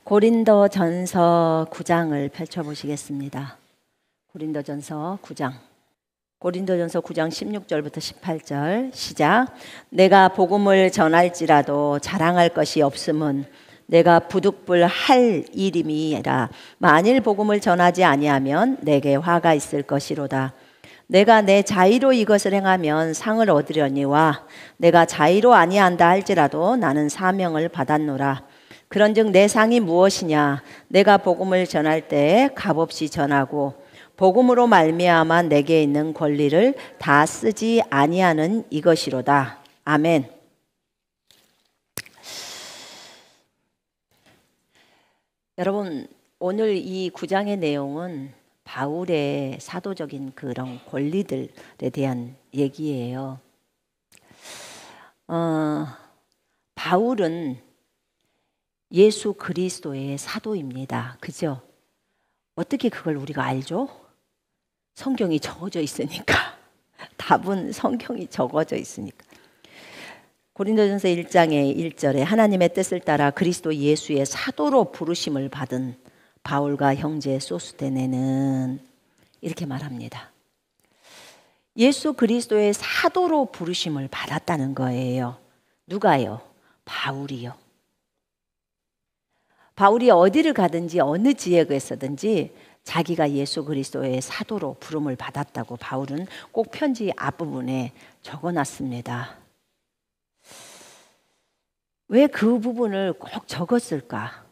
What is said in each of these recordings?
고린도전서 9장을 펼쳐보시겠습니다. 고린도전서 9장. 고린도전서 9장 16절부터 18절 시작. 내가 복음을 전할지라도 자랑할 것이 없음은 내가 부득불 할 일임이라. 만일 복음을 전하지 아니하면 내게 화가 있을 것이로다. 내가 내 자의로 이것을 행하면 상을 얻으려니와 내가 자의로 아니한다 할지라도 나는 사명을 받았노라. 그런즉 내 상이 무엇이냐? 내가 복음을 전할 때 값없이 전하고 복음으로 말미암아 내게 있는 권리를 다 쓰지 아니하는 이것이로다. 아멘. 여러분, 오늘 이 9장의 내용은 바울의 사도적인 그런 권리들에 대한 얘기예요. 바울은 예수 그리스도의 사도입니다. 그죠? 어떻게 그걸 우리가 알죠? 성경이 적어져 있으니까. 답은 성경이 적어져 있으니까. 고린도전서 1장의 1절에 하나님의 뜻을 따라 그리스도 예수의 사도로 부르심을 받은 바울과 형제 소스데네는 이렇게 말합니다. 예수 그리스도의 사도로 부르심을 받았다는 거예요. 누가요? 바울이요. 바울이 어디를 가든지 어느 지역에서든지 자기가 예수 그리스도의 사도로 부름을 받았다고 바울은 꼭 편지 앞부분에 적어놨습니다. 왜 그 부분을 꼭 적었을까?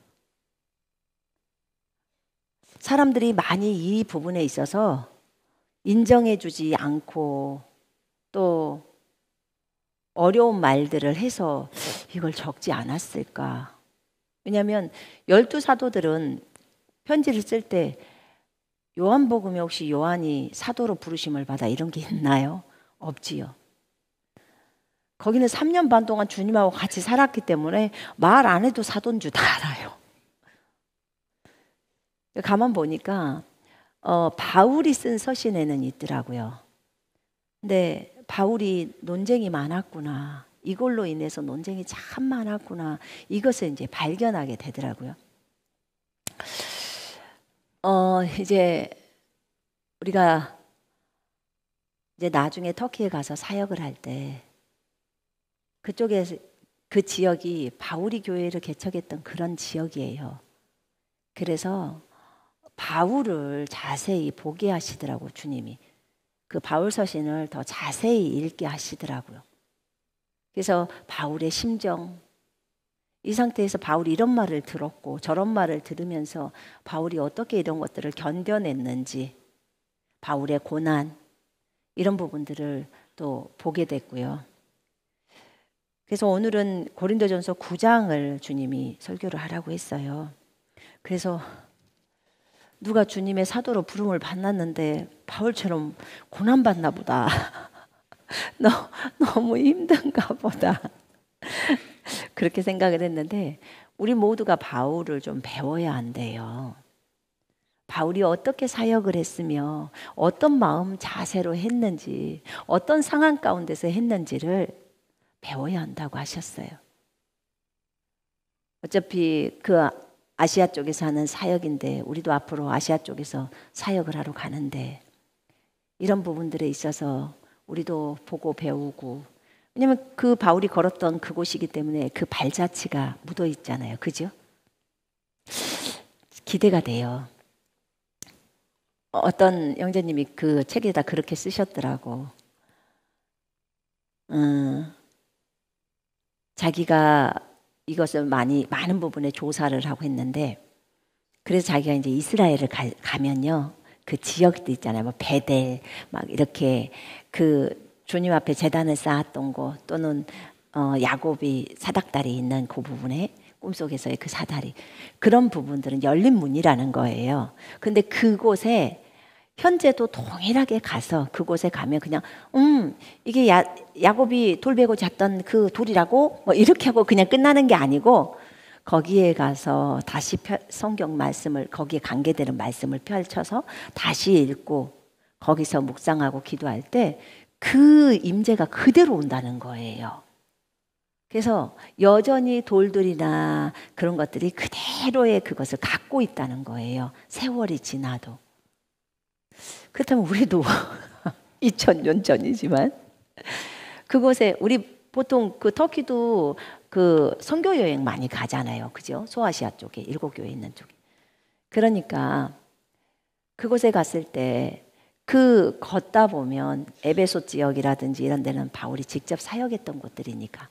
사람들이 많이 이 부분에 있어서 인정해주지 않고 또 어려운 말들을 해서 이걸 적지 않았을까? 왜냐하면 12사도들은 편지를 쓸 때 요한복음에 혹시 요한이 사도로 부르심을 받아 이런 게 있나요? 없지요. 거기는 3년 반 동안 주님하고 같이 살았기 때문에 말 안 해도 사도인 줄 다 알아요. 가만 보니까 바울이 쓴 서신에는 있더라고요. 근데 바울이 논쟁이 많았구나. 이걸로 인해서 논쟁이 참 많았구나. 이것을 이제 발견하게 되더라고요. 이제 우리가 이제 나중에 터키에 가서 사역을 할 때 그쪽에 그 지역이 바울이 교회를 개척했던 그런 지역이에요. 그래서 바울을 자세히 보게 하시더라고 주님이. 그 바울 서신을 더 자세히 읽게 하시더라고요. 그래서 바울의 심정, 이 상태에서 바울이 이런 말을 들었고 저런 말을 들으면서 바울이 어떻게 이런 것들을 견뎌냈는지, 바울의 고난, 이런 부분들을 또 보게 됐고요. 그래서 오늘은 고린도전서 9장을 주님이 설교를 하라고 했어요. 그래서 누가 주님의 사도로 부름을 받았는데 바울처럼 고난받나 보다. 너무 힘든가 보다. 그렇게 생각을 했는데 우리 모두가 바울을 좀 배워야 한대요. 바울이 어떻게 사역을 했으며 어떤 마음 자세로 했는지 어떤 상황 가운데서 했는지를 배워야 한다고 하셨어요. 어차피 그 아시아 쪽에서 하는 사역인데 우리도 앞으로 아시아 쪽에서 사역을 하러 가는데 이런 부분들에 있어서 우리도 보고 배우고, 왜냐하면 그 바울이 걸었던 그곳이기 때문에 그 발자취가 묻어 있잖아요. 그죠? 기대가 돼요. 어떤 형제님이 그 책에다 그렇게 쓰셨더라고. 자기가 이것을 많은 부분에 조사를 하고 했는데, 그래서 자기가 이제 이스라엘을 가면요. 그 지역도 있잖아요. 뭐 베델 막 이렇게 그 주님 앞에 제단을 쌓았던 곳, 또는 야곱이 사닥다리 있는 그 부분에 꿈속에서의 그 사다리, 그런 부분들은 열린 문이라는 거예요. 근데 그곳에 현재도 동일하게 가서 그곳에 가면 그냥 이게 야곱이 돌 베고 잤던 그 돌이라고 뭐 이렇게 하고 그냥 끝나는 게 아니고, 거기에 가서 다시 성경 말씀을, 거기에 관계되는 말씀을 펼쳐서 다시 읽고 거기서 묵상하고 기도할 때 그 임재가 그대로 온다는 거예요. 그래서 여전히 돌들이나 그런 것들이 그대로의 그것을 갖고 있다는 거예요. 세월이 지나도. 그렇다면 우리도 2000년 전이지만 그곳에 우리 보통 그 터키도 그 선교 여행 많이 가잖아요. 그죠? 소아시아 쪽에, 7교회 있는 쪽에. 그러니까 그곳에 갔을 때 그 걷다 보면 에베소 지역이라든지 이런 데는 바울이 직접 사역했던 곳들이니까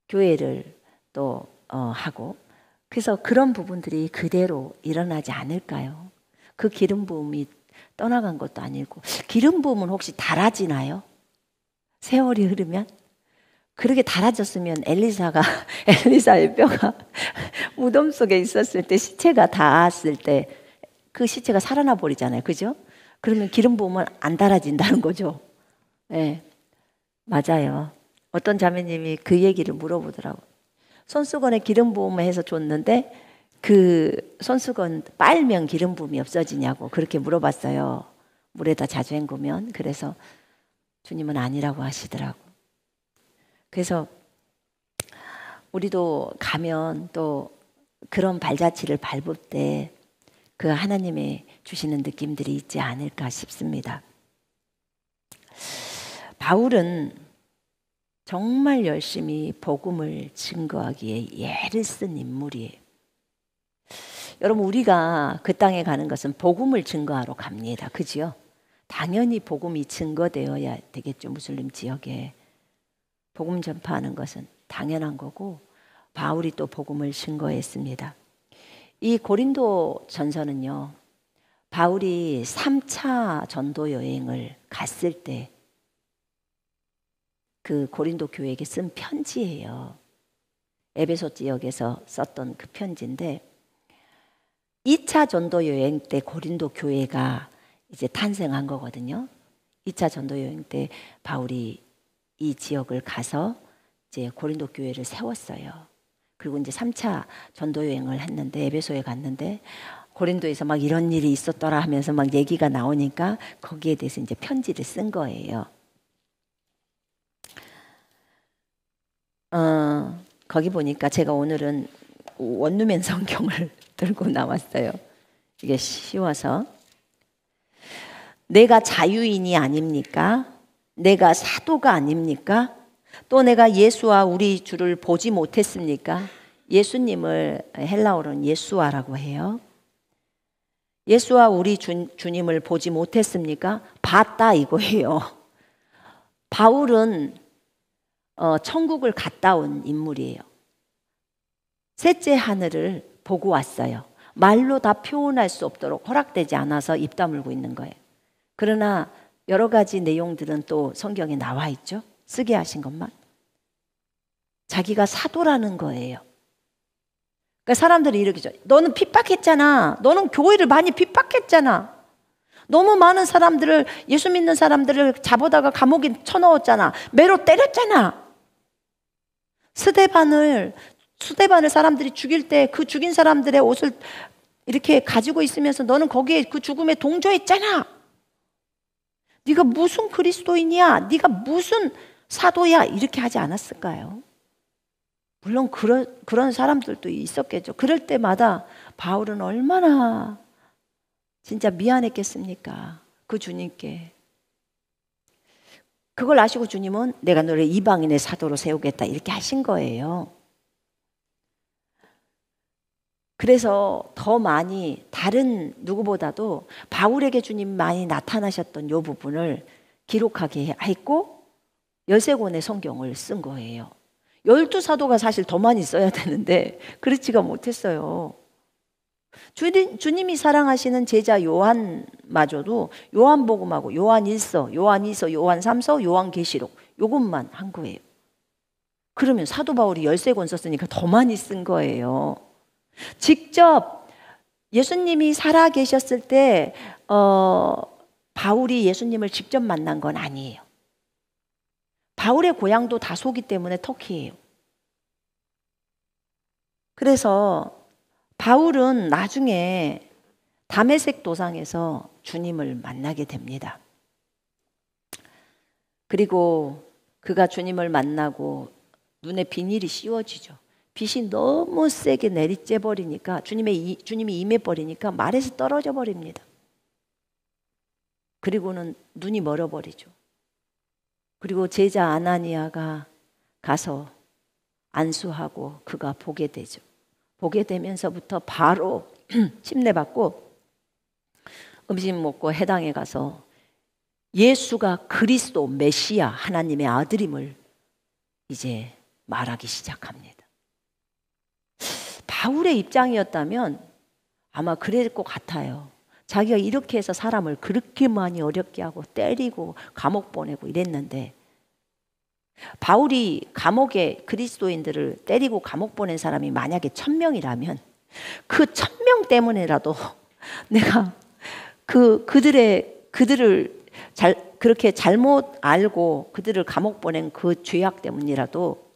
교회를 또 하고, 그래서 그런 부분들이 그대로 일어나지 않을까요? 그 기름 부음이 떠나간 것도 아니고. 기름 부음은 혹시 달아지나요? 세월이 흐르면? 그렇게 달아졌으면 엘리사의 뼈가 무덤 속에 있었을 때, 시체가 닿았을 때 그 시체가 살아나 버리잖아요. 그죠? 그러면 기름 부음은 안 달아진다는 거죠. 네, 맞아요. 어떤 자매님이 그 얘기를 물어보더라고요. 손수건에 기름 부음을 해서 줬는데 그 손수건 빨면 기름 부음이 없어지냐고 그렇게 물어봤어요. 물에다 자주 헹구면. 그래서 주님은 아니라고 하시더라고. 그래서 우리도 가면 또 그런 발자취를 밟을 때 그 하나님의 주시는 느낌들이 있지 않을까 싶습니다. 바울은 정말 열심히 복음을 증거하기에 예를 쓴 인물이에요. 여러분, 우리가 그 땅에 가는 것은 복음을 증거하러 갑니다. 그죠? 당연히 복음이 증거되어야 되겠죠. 무슬림 지역에 복음 전파하는 것은 당연한 거고, 바울이 또 복음을 증거했습니다. 이 고린도 전서는요, 바울이 3차 전도 여행을 갔을 때 그 고린도 교회에게 쓴 편지예요. 에베소 지역에서 썼던 그 편지인데, 2차 전도 여행 때 고린도 교회가 이제 탄생한 거거든요. 2차 전도 여행 때 바울이 이 지역을 가서 이제 고린도 교회를 세웠어요. 그리고 이제 3차 전도 여행을 했는데, 에베소에 갔는데 고린도에서 막 이런 일이 있었더라 하면서 막 얘기가 나오니까 거기에 대해서 이제 편지를 쓴 거예요. 거기 보니까 제가 오늘은 원루멘 성경을 들고 나왔어요. 이게 쉬워서. 내가 자유인이 아닙니까? 내가 사도가 아닙니까? 또 내가 예수와 우리 주를 보지 못했습니까? 예수님을 헬라어로는 예수와라고 해요. 예수와 우리 주님을 보지 못했습니까? 봤다 이거예요. 바울은 천국을 갔다 온 인물이에요. 셋째 하늘을 보고 왔어요. 말로 다 표현할 수 없도록 허락되지 않아서 입 다물고 있는 거예요. 그러나 여러 가지 내용들은 또 성경에 나와 있죠. 쓰게 하신 것만. 자기가 사도라는 거예요. 그러니까 사람들이 이렇게 죠. 너는 핍박했잖아. 너는 교회를 많이 핍박했잖아. 너무 많은 사람들을, 예수 믿는 사람들을 잡아다가 감옥에 쳐넣었잖아. 매로 때렸잖아. 스데반을 사람들이 죽일 때 그 죽인 사람들의 옷을 이렇게 가지고 있으면서 너는 거기에 그 죽음에 동조했잖아. 네가 무슨 그리스도인이야? 네가 무슨 사도야? 이렇게 하지 않았을까요? 물론 그런 사람들도 있었겠죠. 그럴 때마다 바울은 얼마나 진짜 미안했겠습니까? 그 주님께. 그걸 아시고 주님은 내가 너를 이방인의 사도로 세우겠다 이렇게 하신 거예요. 그래서 더 많이 다른 누구보다도 바울에게 주님 많이 나타나셨던 이 부분을 기록하게 했고 13권의 성경을 쓴 거예요. 12사도가 사실 더 많이 써야 되는데 그렇지가 못했어요. 주님이 사랑하시는 제자 요한마저도 요한복음하고 요한 1서, 요한 2서, 요한 3서, 요한 계시록 요것만 한 거예요. 그러면 사도 바울이 13권 썼으니까 더 많이 쓴 거예요. 직접 예수님이 살아 계셨을 때 바울이 예수님을 직접 만난 건 아니에요. 바울의 고향도 다소기 때문에 터키예요. 그래서 바울은 나중에 다메섹 도상에서 주님을 만나게 됩니다. 그리고 그가 주님을 만나고 눈에 비닐이 씌워지죠. 빛이 너무 세게 내리쬐 버리니까 주님이 임해 버리니까 말에서 떨어져 버립니다. 그리고는 눈이 멀어 버리죠. 그리고 제자 아나니아가 가서 안수하고 그가 보게 되죠. 보게 되면서부터 바로 침례받고 음식 먹고 해당에 가서 예수가 그리스도 메시아 하나님의 아들임을 이제 말하기 시작합니다. 바울의 입장이었다면 아마 그럴 것 같아요. 자기가 이렇게 해서 사람을 그렇게 많이 어렵게 하고 때리고 감옥 보내고 이랬는데, 바울이 감옥에 그리스도인들을 때리고 감옥 보낸 사람이 만약에 1000명이라면 그 1000명 때문에라도 내가 그들을 그렇게 잘못 알고 그들을 감옥 보낸 그 죄악 때문이라도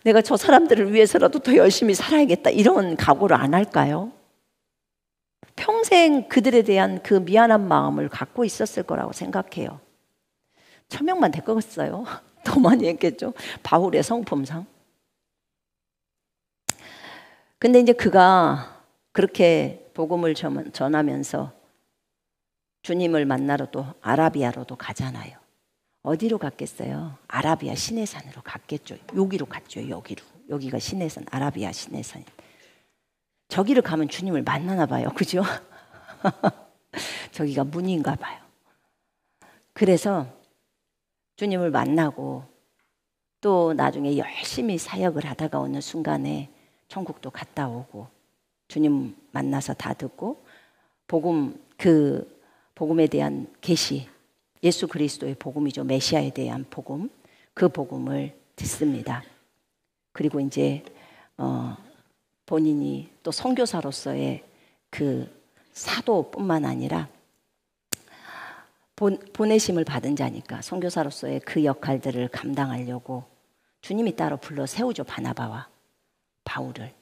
내가 저 사람들을 위해서라도 더 열심히 살아야겠다, 이런 각오를 안 할까요? 평생 그들에 대한 그 미안한 마음을 갖고 있었을 거라고 생각해요. 1000명만 됐겠어요? 더 많이 했겠죠? 바울의 성품상. 근데 이제 그가 그렇게 복음을 전하면서 주님을 만나러 또 아라비아로도 가잖아요. 어디로 갔겠어요? 아라비아 시내산으로 갔겠죠. 여기로 갔죠. 여기가 시내산, 아라비아 시내산. 저기를 가면 주님을 만나나 봐요. 그죠? 저기가 문인가 봐요. 그래서 주님을 만나고 또 나중에 열심히 사역을 하다가 어느 순간에 천국도 갔다 오고 주님 만나서 다 듣고 복음에 대한 계시, 예수 그리스도의 복음이죠. 메시아에 대한 복음, 그 복음을 듣습니다. 그리고 이제 본인이 또 선교사로서의 그 사도뿐만 아니라 보내심을 받은 자니까 선교사로서의 그 역할들을 감당하려고 주님이 따로 불러 세우죠. 바나바와 바울을.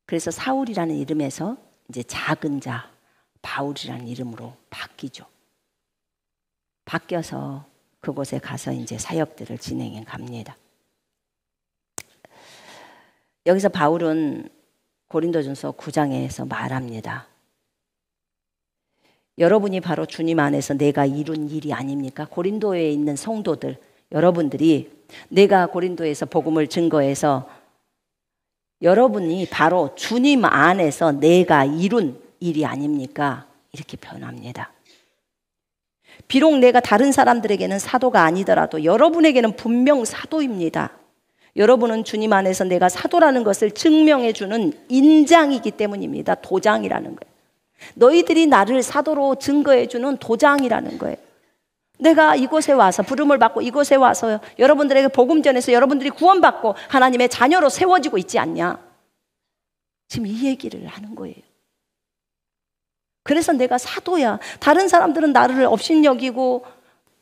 그래서 사울이라는 이름에서 이제 작은 자 바울이라는 이름으로 바뀌죠. 바뀌어서 그곳에 가서 이제 사역들을 진행해 갑니다. 여기서 바울은 고린도전서 9장에서 말합니다. 여러분이 바로 주님 안에서 내가 이룬 일이 아닙니까? 고린도에 있는 성도들, 여러분들이 내가 고린도에서 복음을 증거해서 여러분이 바로 주님 안에서 내가 이룬 일이 아닙니까? 이렇게 표현합니다. 비록 내가 다른 사람들에게는 사도가 아니더라도 여러분에게는 분명 사도입니다. 여러분은 주님 안에서 내가 사도라는 것을 증명해 주는 인장이기 때문입니다. 도장이라는 거예요. 너희들이 나를 사도로 증거해 주는 도장이라는 거예요. 내가 이곳에 와서 부름을 받고 이곳에 와서 여러분들에게 복음 전해서 여러분들이 구원받고 하나님의 자녀로 세워지고 있지 않냐? 지금 이 얘기를 하는 거예요. 그래서 내가 사도야. 다른 사람들은 나를 업신여기고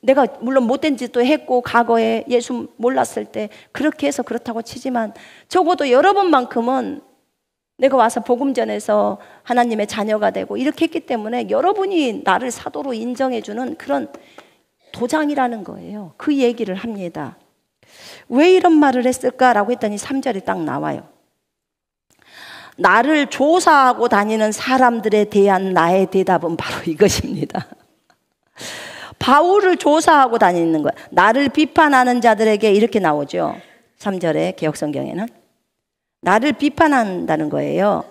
내가 물론 못된 짓도 했고 과거에 예수 몰랐을 때 그렇게 해서 그렇다고 치지만 적어도 여러분만큼은 내가 와서 복음 전해서 하나님의 자녀가 되고 이렇게 했기 때문에 여러분이 나를 사도로 인정해주는 그런 도장이라는 거예요. 그 얘기를 합니다. 왜 이런 말을 했을까라고 했더니 3절에 딱 나와요. 나를 조사하고 다니는 사람들에 대한 나의 대답은 바로 이것입니다. 바울을 조사하고 다니는 거야. 나를 비판하는 자들에게 이렇게 나오죠. 3절에 개역성경에는 나를 비판한다는 거예요.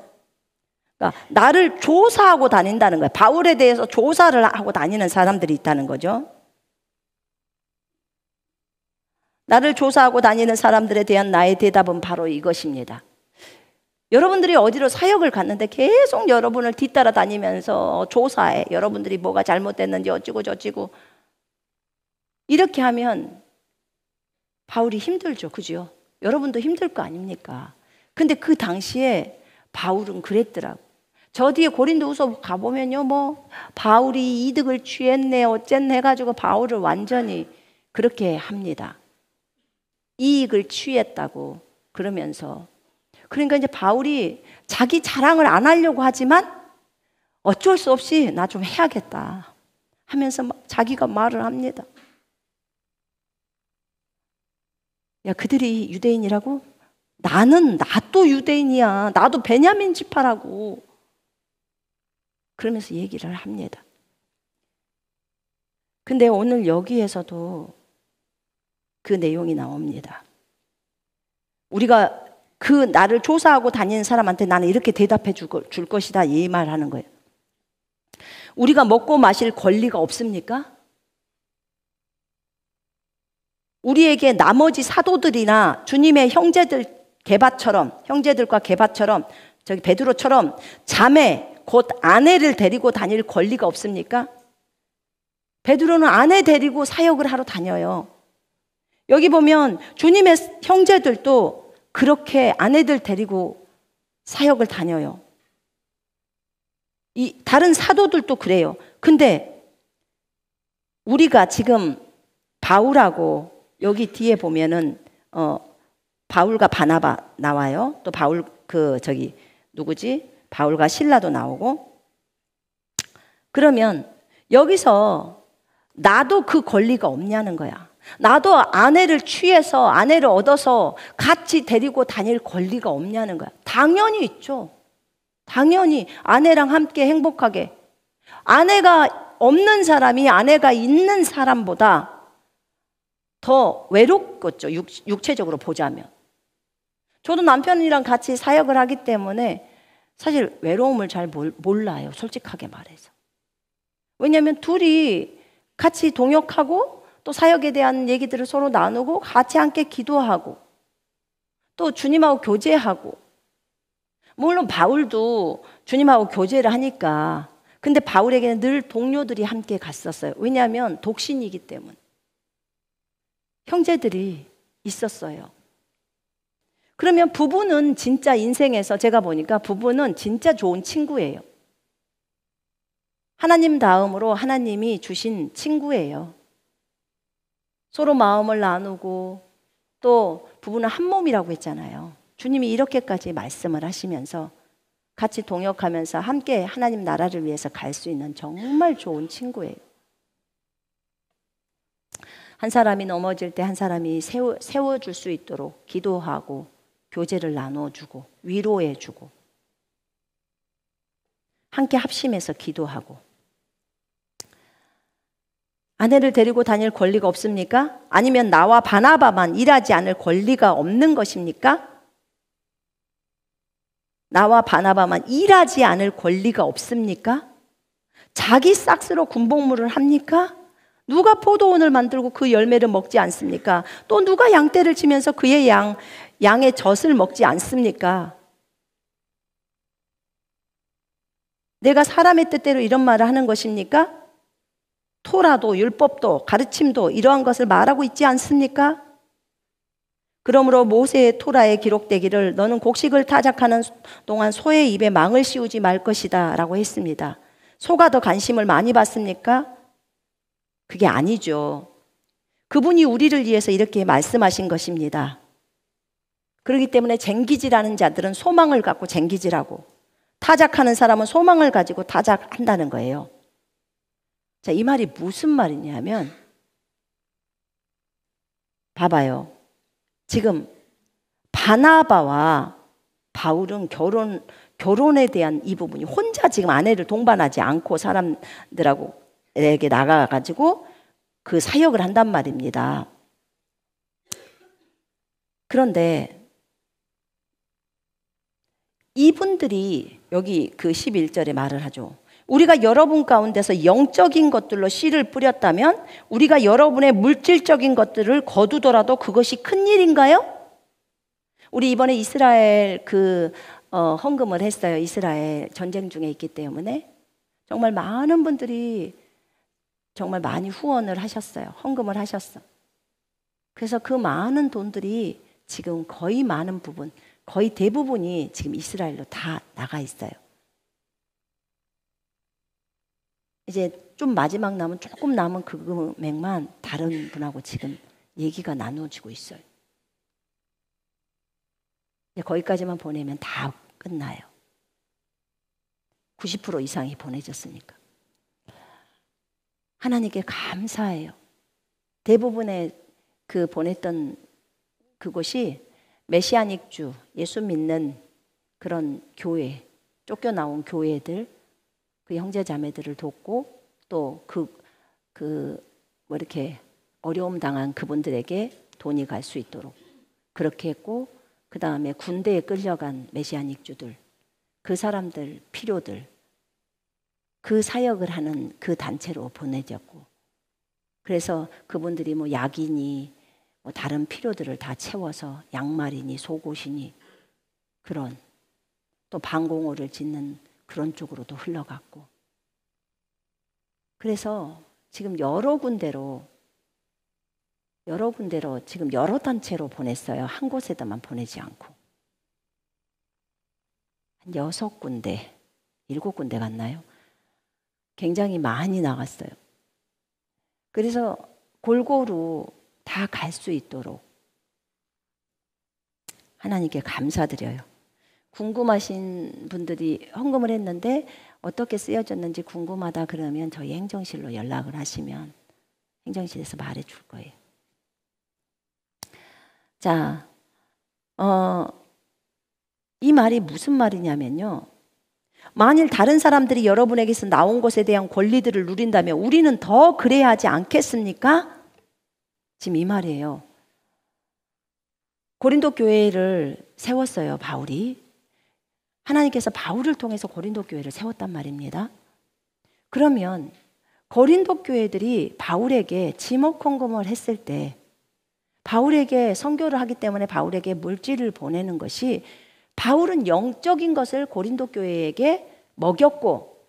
그러니까 나를 조사하고 다닌다는 거예요. 바울에 대해서 조사를 하고 다니는 사람들이 있다는 거죠. 나를 조사하고 다니는 사람들에 대한 나의 대답은 바로 이것입니다. 여러분들이 어디로 사역을 갔는데 계속 여러분을 뒤따라 다니면서 조사해. 여러분들이 뭐가 잘못됐는지 어찌고 저찌고. 이렇게 하면 바울이 힘들죠. 그죠? 여러분도 힘들 거 아닙니까? 근데 그 당시에 바울은 그랬더라고. 저 뒤에 고린도후서 가보면요. 뭐 바울이 이득을 취했네 어쨌네 해가지고 바울을 완전히 그렇게 합니다. 이익을 취했다고 그러면서 그러니까 이제 바울이 자기 자랑을 안 하려고 하지만 어쩔 수 없이 나 좀 해야겠다 하면서 자기가 말을 합니다. 야, 그들이 유대인이라고? 나도 유대인이야. 나도 베냐민 지파라고. 그러면서 얘기를 합니다. 근데 오늘 여기에서도 그 내용이 나옵니다. 우리가 그 나를 조사하고 다니는 사람한테 나는 이렇게 대답해 줄 것이다, 이 말하는 거예요. 우리가 먹고 마실 권리가 없습니까? 우리에게 나머지 사도들이나 주님의 형제들과 게바처럼 저기 베드로처럼 자매 곧 아내를 데리고 다닐 권리가 없습니까? 베드로는 아내 데리고 사역을 하러 다녀요. 여기 보면 주님의 형제들도 그렇게 아내들 데리고 사역을 다녀요. 이 다른 사도들도 그래요. 근데 우리가 지금 바울하고 여기 뒤에 보면은 바울과 바나바 나와요. 또 바울 바울과 실라도 나오고. 그러면 여기서 나도 그 권리가 없냐는 거야. 나도 아내를 취해서 아내를 얻어서 같이 데리고 다닐 권리가 없냐는 거야. 당연히 있죠. 당연히 아내랑 함께 행복하게. 아내가 없는 사람이 아내가 있는 사람보다 더 외롭겠죠. 육체적으로 보자면. 저도 남편이랑 같이 사역을 하기 때문에 사실 외로움을 잘 몰라요. 솔직하게 말해서. 왜냐하면 둘이 같이 동역하고 또 사역에 대한 얘기들을 서로 나누고 같이 함께 기도하고 또 주님하고 교제하고. 물론 바울도 주님하고 교제를 하니까. 근데 바울에게는 늘 동료들이 함께 갔었어요. 왜냐하면 독신이기 때문에. 형제들이 있었어요. 그러면 부부는 진짜 인생에서 제가 보니까 부부는 진짜 좋은 친구예요. 하나님 다음으로 하나님이 주신 친구예요. 서로 마음을 나누고 또 부부는 한 몸이라고 했잖아요. 주님이 이렇게까지 말씀을 하시면서 같이 동역하면서 함께 하나님 나라를 위해서 갈 수 있는 정말 좋은 친구예요. 한 사람이 넘어질 때 한 사람이 세워줄 수 있도록 기도하고 교제를 나눠주고 위로해주고 함께 합심해서 기도하고. 아내를 데리고 다닐 권리가 없습니까? 아니면 나와 바나바만 일하지 않을 권리가 없는 것입니까? 나와 바나바만 일하지 않을 권리가 없습니까? 자기 싹스로 군복무를 합니까? 누가 포도원을 만들고 그 열매를 먹지 않습니까? 또 누가 양떼를 치면서 그의 양의 젖을 먹지 않습니까? 내가 사람의 뜻대로 이런 말을 하는 것입니까? 토라도 율법도 가르침도 이러한 것을 말하고 있지 않습니까? 그러므로 모세의 토라에 기록되기를 너는 곡식을 타작하는 동안 소의 입에 망을 씌우지 말 것이다 라고 했습니다. 소가 더 관심을 많이 받습니까? 그게 아니죠. 그분이 우리를 위해서 이렇게 말씀하신 것입니다. 그렇기 때문에 쟁기질하는 자들은 소망을 갖고 쟁기질하고 타작하는 사람은 소망을 가지고 타작한다는 거예요. 자, 이 말이 무슨 말이냐면 봐봐요. 지금 바나바와 바울은 결혼에 대한 이 부분이 혼자 지금 아내를 동반하지 않고 사람들에게 나가가지고 그 사역을 한단 말입니다. 그런데 이분들이 여기 그 11절에 말을 하죠. 우리가 여러분 가운데서 영적인 것들로 씨를 뿌렸다면 우리가 여러분의 물질적인 것들을 거두더라도 그것이 큰일인가요? 우리 이번에 이스라엘 헌금을 했어요. 이스라엘 전쟁 중에 있기 때문에 정말 많은 분들이 정말 많이 후원을 하셨어요. 헌금을 하셨어. 그래서 그 많은 돈들이 지금 거의 대부분이 지금 이스라엘로 다 나가 있어요. 이제 좀 마지막 조금 남은 그 금액만 다른 분하고 지금 얘기가 나눠지고 있어요. 이제 거기까지만 보내면 다 끝나요. 90% 이상이 보내졌으니까. 하나님께 감사해요. 대부분의 그 보냈던 그곳이 메시아닉주, 예수 믿는 그런 교회, 쫓겨나온 교회들, 그 형제 자매들을 돕고 또 뭐 이렇게 어려움 당한 그분들에게 돈이 갈 수 있도록 그렇게 했고, 그 다음에 군대에 끌려간 메시아닉주들, 그 사람들 필요들, 그 사역을 하는 그 단체로 보내졌고, 그래서 그분들이 뭐 약이니 뭐 다른 필요들을 다 채워서 양말이니 속옷이니 그런, 또 방공호를 짓는 그런 쪽으로도 흘러갔고, 그래서 지금 여러 군데로 지금 여러 단체로 보냈어요. 한 곳에다만 보내지 않고. 한 6군데, 7군데 갔나요? 굉장히 많이 나갔어요. 그래서 골고루 다 갈 수 있도록 하나님께 감사드려요. 궁금하신 분들이 헌금을 했는데 어떻게 쓰여졌는지 궁금하다 그러면 저희 행정실로 연락을 하시면 행정실에서 말해줄 거예요. 자, 이 말이 무슨 말이냐면요. 만일 다른 사람들이 여러분에게서 나온 것에 대한 권리들을 누린다면 우리는 더 그래야 하지 않겠습니까? 지금 이 말이에요. 고린도 교회를 세웠어요, 바울이. 하나님께서 바울을 통해서 고린도 교회를 세웠단 말입니다. 그러면 고린도 교회들이 바울에게 지목 헌금을 했을 때, 바울에게 선교를 하기 때문에 바울에게 물질을 보내는 것이, 바울은 영적인 것을 고린도 교회에게 먹였고,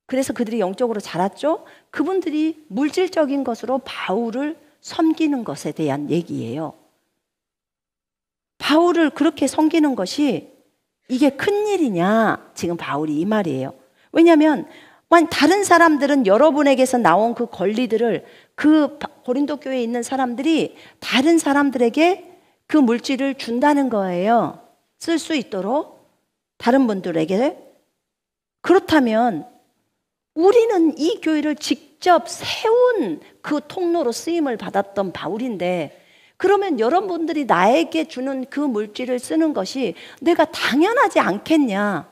그래서 그들이 영적으로 자랐죠. 그분들이 물질적인 것으로 바울을 섬기는 것에 대한 얘기예요. 바울을 그렇게 섬기는 것이 이게 큰일이냐? 지금 바울이 이 말이에요. 왜냐하면 다른 사람들은 여러분에게서 나온 그 권리들을, 그 고린도 교회에 있는 사람들이 다른 사람들에게 그 물질을 준다는 거예요. 쓸 수 있도록 다른 분들에게. 그렇다면 우리는 이 교회를 직접 세운 그 통로로 쓰임을 받았던 바울인데, 그러면 여러분들이 나에게 주는 그 물질을 쓰는 것이 내가 당연하지 않겠냐?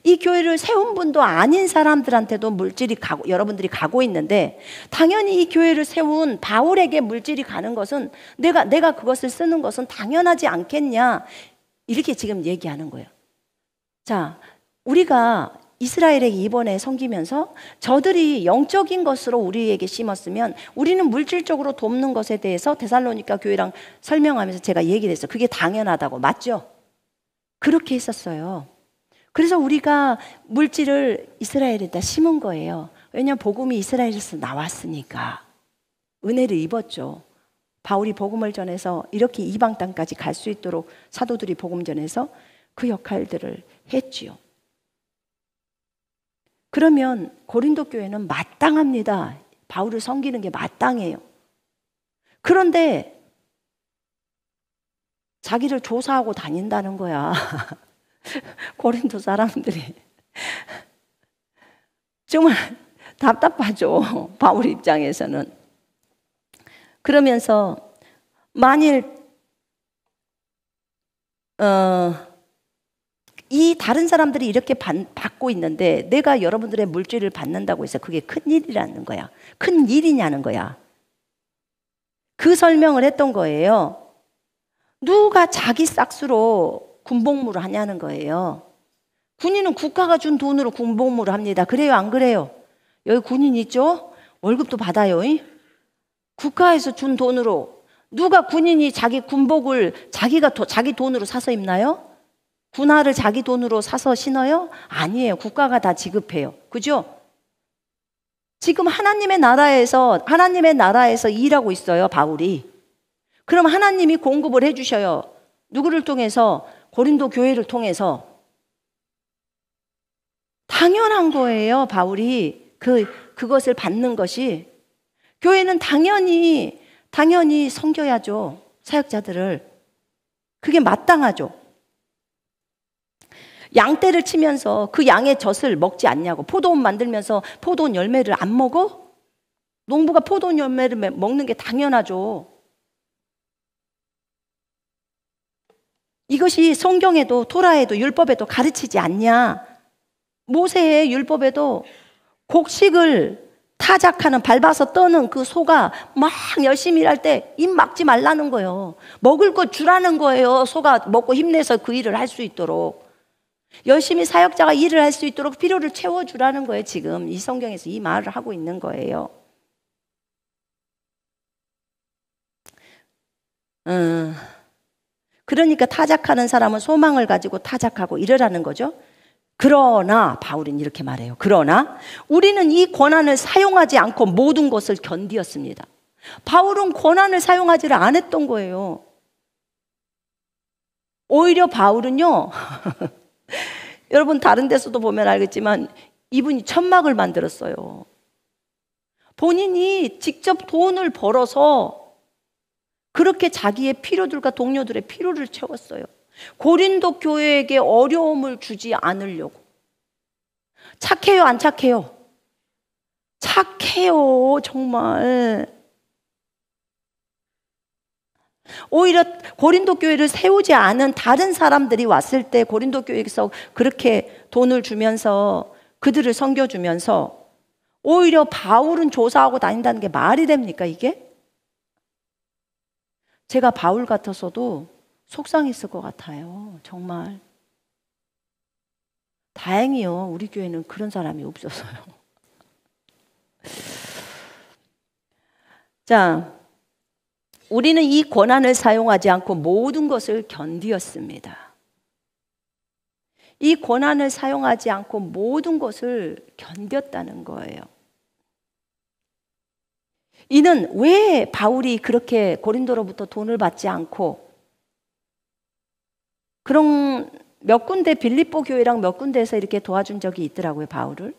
이 교회를 세운 분도 아닌 사람들한테도 물질이 여러분들이 가고 있는데, 당연히 이 교회를 세운 바울에게 물질이 가는 것은 내가 그것을 쓰는 것은 당연하지 않겠냐? 이렇게 지금 얘기하는 거예요. 자, 우리가 이스라엘에게 이번에 섬기면서 저들이 영적인 것으로 우리에게 심었으면 우리는 물질적으로 돕는 것에 대해서 데살로니가 교회랑 설명하면서 제가 얘기를 했어요. 그게 당연하다고. 맞죠? 그렇게 했었어요. 그래서 우리가 물질을 이스라엘에다 심은 거예요. 왜냐하면 복음이 이스라엘에서 나왔으니까. 은혜를 입었죠. 바울이 복음을 전해서 이렇게 이방 땅까지 갈 수 있도록 사도들이 복음 전해서 그 역할들을 했지요. 그러면 고린도 교회는 마땅합니다. 바울을 섬기는 게 마땅해요. 그런데 자기를 조사하고 다닌다는 거야. 고린도 사람들이. 정말 답답하죠. 바울 입장에서는. 그러면서 만일 이 다른 사람들이 이렇게 받고 있는데 내가 여러분들의 물질을 받는다고 해서 그게 큰일이라는 거야. 큰일이냐는 거야. 그 설명을 했던 거예요. 누가 자기 싹수로 군복무를 하냐는 거예요. 군인은 국가가 준 돈으로 군복무를 합니다. 그래요, 안 그래요? 여기 군인 있죠? 월급도 받아요. 국가에서 준 돈으로. 누가 군인이 자기 군복을 자기 돈으로 사서 입나요? 군화를 자기 돈으로 사서 신어요? 아니에요. 국가가 다 지급해요. 그죠? 지금 하나님의 나라에서 일하고 있어요, 바울이. 그럼 하나님이 공급을 해주셔요. 누구를 통해서? 고린도 교회를 통해서. 당연한 거예요, 바울이 그것을 받는 것이. 교회는 당연히 섬겨야죠, 사역자들을. 그게 마땅하죠. 양떼를 치면서 그 양의 젖을 먹지 않냐고. 포도원 만들면서 포도원 열매를 안 먹어? 농부가 포도원 열매를 먹는 게 당연하죠. 이것이 성경에도 토라에도 율법에도 가르치지 않냐? 모세의 율법에도 곡식을 타작하는 밟아서 떠는 그 소가 막 열심히 일할 때 입 막지 말라는 거예요. 먹을 거 주라는 거예요. 소가 먹고 힘내서 그 일을 할 수 있도록. 열심히 사역자가 일을 할 수 있도록 필요를 채워주라는 거예요. 지금 이 성경에서 이 말을 하고 있는 거예요. 그러니까 타작하는 사람은 소망을 가지고 타작하고 이러라는 거죠. 그러나 바울은 이렇게 말해요. 그러나 우리는 이 권한을 사용하지 않고 모든 것을 견디었습니다. 바울은 권한을 사용하지를 않았던 거예요. 오히려 바울은요 여러분 다른 데서도 보면 알겠지만 이분이 천막을 만들었어요. 본인이 직접 돈을 벌어서 그렇게 자기의 필요들과 동료들의 필요를 채웠어요. 고린도 교회에게 어려움을 주지 않으려고. 착해요, 안 착해요? 착해요, 정말. 오히려 고린도 교회를 세우지 않은 다른 사람들이 왔을 때 고린도 교회에서 그렇게 돈을 주면서 그들을 섬겨주면서 오히려 바울은 조사하고 다닌다는 게 말이 됩니까, 이게? 제가 바울 같아서도 속상했을 것 같아요. 정말. 다행이요. 우리 교회는 그런 사람이 없어서요. 자, 우리는 이 권한을 사용하지 않고 모든 것을 견디었습니다. 이 권한을 사용하지 않고 모든 것을 견뎠다는 거예요. 이는 왜 바울이 그렇게 고린도로부터 돈을 받지 않고 그런 몇 군데 빌립보 교회랑 몇 군데에서 이렇게 도와준 적이 있더라고요, 바울을.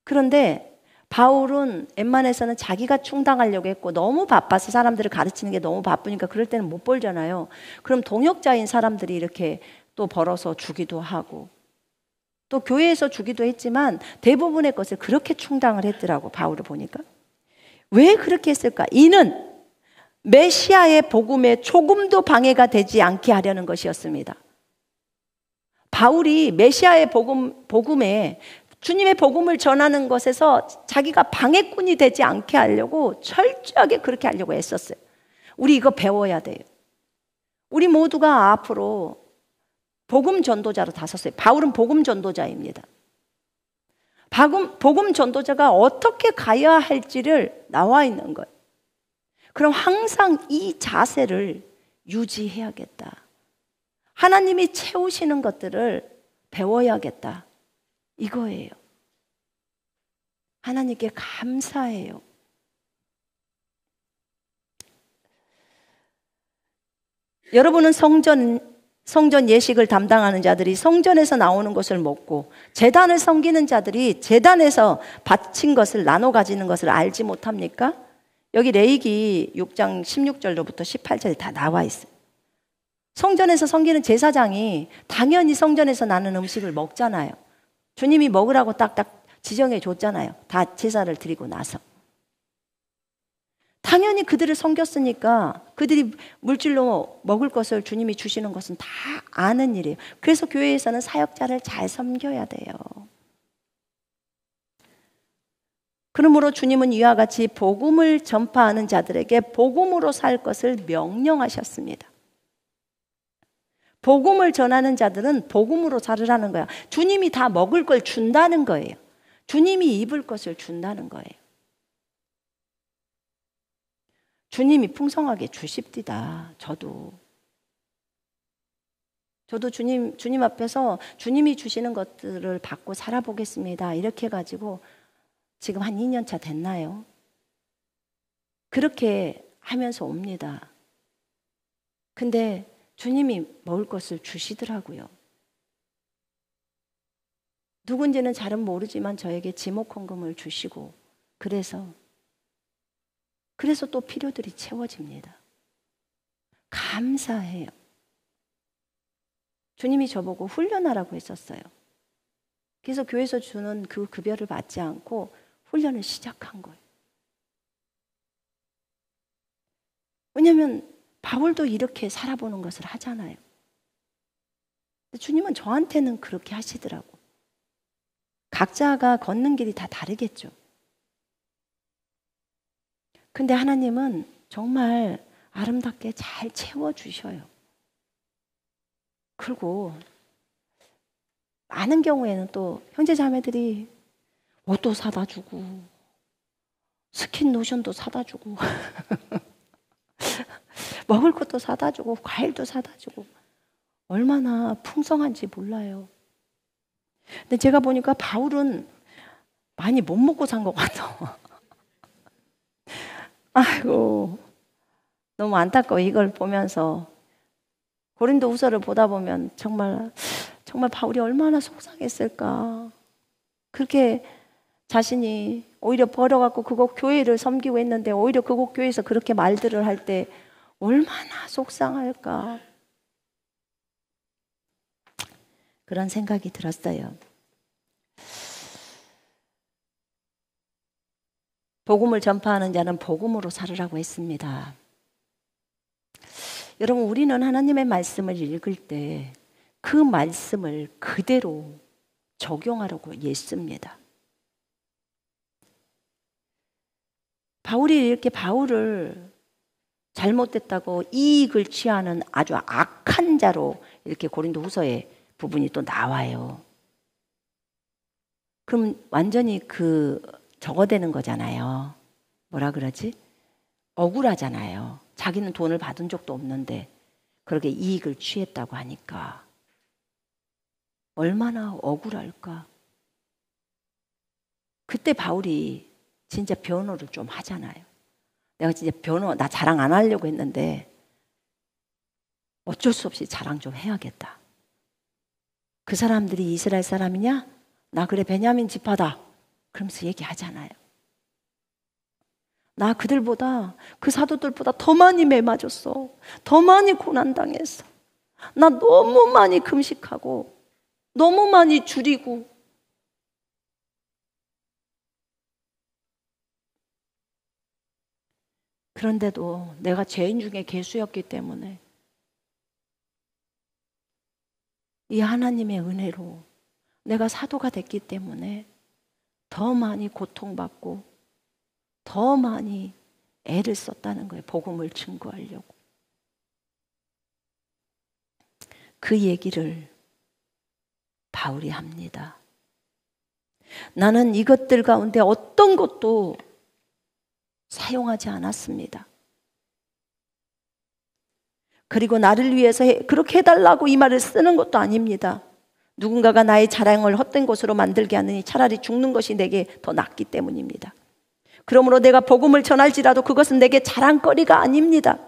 그런데 바울은 웬만해서는 자기가 충당하려고 했고 너무 바빠서 사람들을 가르치는 게 너무 바쁘니까 그럴 때는 못 벌잖아요. 그럼 동역자인 사람들이 이렇게 또 벌어서 주기도 하고 또 교회에서 주기도 했지만 대부분의 것을 그렇게 충당을 했더라고, 바울을 보니까. 왜 그렇게 했을까? 이는 메시아의 복음에 조금도 방해가 되지 않게 하려는 것이었습니다. 바울이 메시아의 복음에 주님의 복음을 전하는 것에서 자기가 방해꾼이 되지 않게 하려고 철저하게 그렇게 하려고 애썼어요. 우리 이거 배워야 돼요. 우리 모두가 앞으로 복음 전도자로 다 섰어요. 바울은 복음 전도자입니다. 복음 전도자가 어떻게 가야 할지를 나와 있는 거예요. 그럼 항상 이 자세를 유지해야겠다. 하나님이 채우시는 것들을 배워야겠다. 이거예요. 하나님께 감사해요. 여러분은 성전 예식을 담당하는 자들이 성전에서 나오는 것을 먹고 제단을 섬기는 자들이 제단에서 바친 것을 나눠 가지는 것을 알지 못합니까? 여기 레위기 6장 16절로부터 18절에 다 나와 있어요. 성전에서 섬기는 제사장이 당연히 성전에서 나는 음식을 먹잖아요. 주님이 먹으라고 딱딱 지정해 줬잖아요. 다 제사를 드리고 나서. 당연히 그들을 섬겼으니까 그들이 물질로 먹을 것을 주님이 주시는 것은 다 아는 일이에요. 그래서 교회에서는 사역자를 잘 섬겨야 돼요. 그러므로 주님은 이와 같이 복음을 전파하는 자들에게 복음으로 살 것을 명령하셨습니다. 복음을 전하는 자들은 복음으로 살으라는 거야. 주님이 다 먹을 걸 준다는 거예요. 주님이 입을 것을 준다는 거예요. 주님이 풍성하게 주십디다. 저도 주님 앞에서 주님이 주시는 것들을 받고 살아보겠습니다. 이렇게 해가지고 지금 한 2년 차 됐나요? 그렇게 하면서 옵니다. 근데 주님이 먹을 것을 주시더라고요. 누군지는 잘은 모르지만 저에게 지목헌금을 주시고 그래서 또 필요들이 채워집니다. 감사해요. 주님이 저보고 훈련하라고 했었어요. 그래서 교회에서 주는 그 급여를 받지 않고 훈련을 시작한 거예요. 왜냐하면 바울도 이렇게 살아보는 것을 하잖아요. 주님은 저한테는 그렇게 하시더라고. 각자가 걷는 길이 다 다르겠죠. 근데 하나님은 정말 아름답게 잘 채워주셔요. 그리고 많은 경우에는 또 형제 자매들이 옷도 사다 주고 스킨 로션도 사다 주고 먹을 것도 사다 주고 과일도 사다 주고 얼마나 풍성한지 몰라요. 근데 제가 보니까 바울은 많이 못 먹고 산 것 같아. 아이고 너무 안타까워. 이걸 보면서 고린도후서를 보다 보면 정말 바울이 얼마나 속상했을까. 그렇게 자신이 오히려 벌어갖고 그곳 교회를 섬기고 있는데 오히려 그곳 교회에서 그렇게 말들을 할 때 얼마나 속상할까. 그런 생각이 들었어요. 복음을 전파하는 자는 복음으로 살으라고 했습니다. 여러분, 우리는 하나님의 말씀을 읽을 때 그 말씀을 그대로 적용하라고 했습니다. 바울이 이렇게 바울을 잘못됐다고 이익을 취하는 아주 악한 자로 이렇게 고린도후서에 부분이 또 나와요. 그럼 완전히 저거 되는 거잖아요. 뭐라 그러지? 억울하잖아요. 자기는 돈을 받은 적도 없는데 그렇게 이익을 취했다고 하니까 얼마나 억울할까. 그때 바울이 진짜 변호를 좀 하잖아요. 내가 진짜 나 자랑 안 하려고 했는데 어쩔 수 없이 자랑 좀 해야겠다. 그 사람들이 이스라엘 사람이냐? 나 그래 베냐민 지파다. 그러면서 얘기하잖아요. 나 그들보다 그 사도들보다 더 많이 매 맞았어. 더 많이 고난당했어. 나 너무 많이 금식하고 너무 많이 줄이고 그런데도 내가 죄인 중에 괴수였기 때문에 이 하나님의 은혜로 내가 사도가 됐기 때문에 더 많이 고통받고 더 많이 애를 썼다는 거예요. 복음을 증거하려고. 그 얘기를 바울이 합니다. 나는 이것들 가운데 어떤 것도 사용하지 않았습니다. 그리고 나를 위해서 그렇게 해달라고 이 말을 쓰는 것도 아닙니다. 누군가가 나의 자랑을 헛된 것으로 만들게 하느니 차라리 죽는 것이 내게 더 낫기 때문입니다. 그러므로 내가 복음을 전할지라도 그것은 내게 자랑거리가 아닙니다.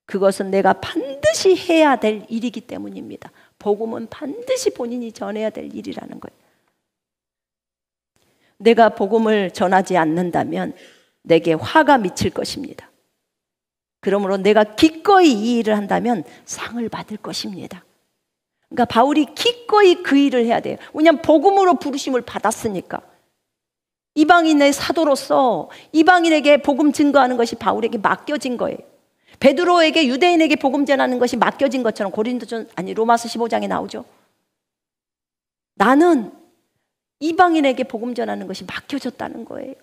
그것은 내가 반드시 해야 될 일이기 때문입니다. 복음은 반드시 본인이 전해야 될 일이라는 거예요. 내가 복음을 전하지 않는다면 내게 화가 미칠 것입니다. 그러므로 내가 기꺼이 이 일을 한다면 상을 받을 것입니다. 그러니까 바울이 기꺼이 그 일을 해야 돼요. 왜냐하면 복음으로 부르심을 받았으니까. 이방인의 사도로서 이방인에게 복음 증거하는 것이 바울에게 맡겨진 거예요. 베드로에게 유대인에게 복음 전하는 것이 맡겨진 것처럼 로마서 15장에 나오죠. 나는 이방인에게 복음 전하는 것이 맡겨졌다는 거예요.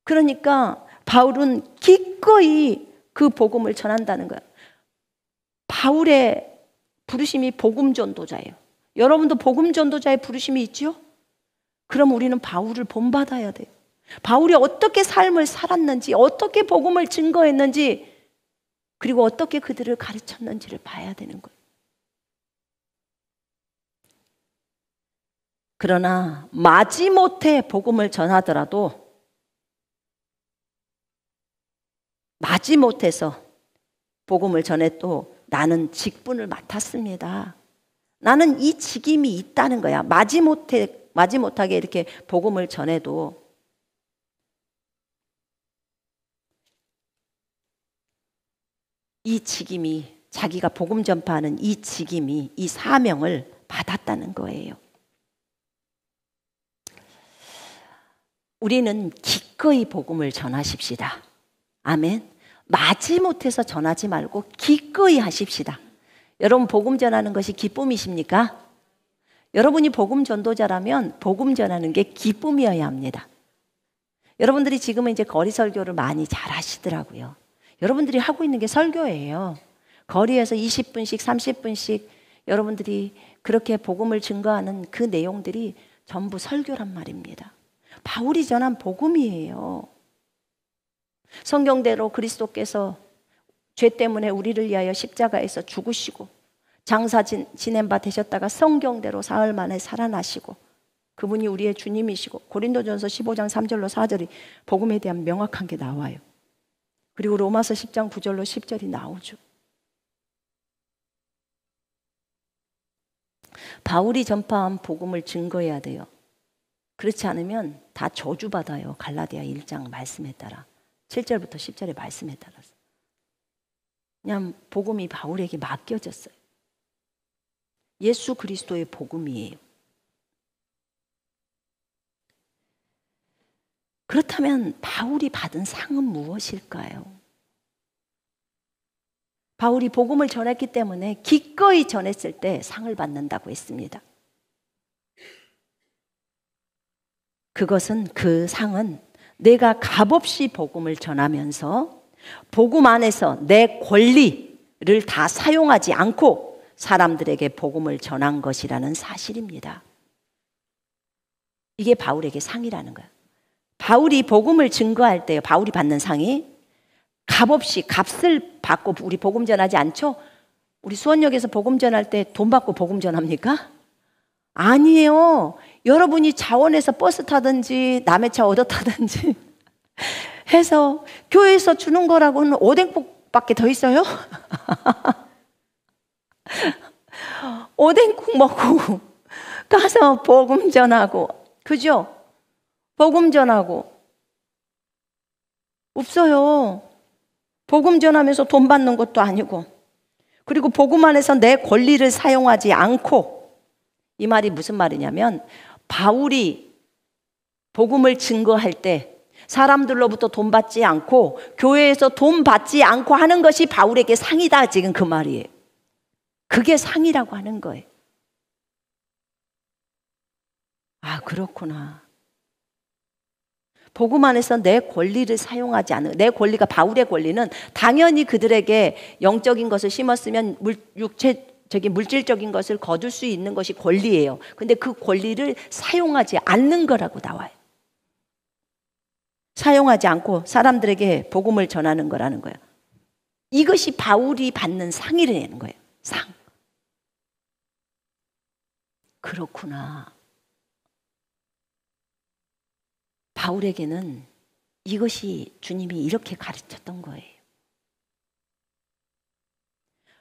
그러니까 바울은 기꺼이 그 복음을 전한다는 거예요. 바울의 부르심이 복음 전도자예요. 여러분도 복음 전도자의 부르심이 있죠? 그럼 우리는 바울을 본받아야 돼요. 바울이 어떻게 삶을 살았는지, 어떻게 복음을 증거했는지, 그리고 어떻게 그들을 가르쳤는지를 봐야 되는 거예요. 그러나 마지못해 복음을 전하더라도 마지못해서 복음을 전해도 나는 직분을 맡았습니다. 나는 이 직임이 있다는 거야. 마지못하게 이렇게 복음을 전해도 이 직임이, 자기가 복음 전파하는 이 직임이, 이 사명을 받았다는 거예요. 우리는 기꺼이 복음을 전하십시다. 아멘. 마지못해서 전하지 말고 기꺼이 하십시다. 여러분 복음 전하는 것이 기쁨이십니까? 여러분이 복음 전도자라면 복음 전하는 게 기쁨이어야 합니다. 여러분들이 지금은 이제 거리 설교를 많이 잘 하시더라고요. 여러분들이 하고 있는 게 설교예요. 거리에서 20분씩 30분씩 여러분들이 그렇게 복음을 증거하는 그 내용들이 전부 설교란 말입니다. 바울이 전한 복음이에요. 성경대로 그리스도께서 죄 때문에 우리를 위하여 십자가에서 죽으시고 장사 지낸 바 되셨다가 성경대로 사흘 만에 살아나시고 그분이 우리의 주님이시고 고린도전서 15장 3절로 4절이 복음에 대한 명확한 게 나와요. 그리고 로마서 10장 9절로 10절이 나오죠. 바울이 전파한 복음을 증거해야 돼요. 그렇지 않으면 다 저주받아요. 갈라디아 1장 말씀에 따라 7절부터 10절의 말씀에 따라서. 그냥 복음이 바울에게 맡겨졌어요. 예수 그리스도의 복음이에요. 그렇다면 바울이 받은 상은 무엇일까요? 바울이 복음을 전했기 때문에 기꺼이 전했을 때 상을 받는다고 했습니다. 그것은 그 상은 내가 값없이 복음을 전하면서 복음 안에서 내 권리를 다 사용하지 않고 사람들에게 복음을 전한 것이라는 사실입니다. 이게 바울에게 상이라는 거예요. 바울이 복음을 증거할 때 바울이 받는 상이 값없이 값을 받고 우리 복음 전하지 않죠? 우리 수원역에서 복음 전할 때 돈 받고 복음 전합니까? 아니에요. 여러분이 자원해서 버스 타든지 남의 차 얻어 타든지 해서 교회에서 주는 거라고는 오뎅국밖에 더 있어요? 오뎅국 먹고 가서 복음 전하고, 그죠? 복음 전하고 없어요. 복음 전하면서 돈 받는 것도 아니고, 그리고 복음 안에서 내 권리를 사용하지 않고. 이 말이 무슨 말이냐면 바울이 복음을 증거할 때 사람들로부터 돈 받지 않고 교회에서 돈 받지 않고 하는 것이 바울에게 상이다, 지금 그 말이에요. 그게 상이라고 하는 거예요. 아, 그렇구나. 복음 안에서 내 권리를 사용하지 않는, 내 권리가, 바울의 권리는 당연히 그들에게 영적인 것을 심었으면 육체적인 물질적인 것을 거둘 수 있는 것이 권리예요. 근데 그 권리를 사용하지 않는 거라고 나와요. 사용하지 않고 사람들에게 복음을 전하는 거라는 거예요. 이것이 바울이 받는 상이라는 거예요. 상. 그렇구나. 바울에게는 이것이 주님이 이렇게 가르쳤던 거예요.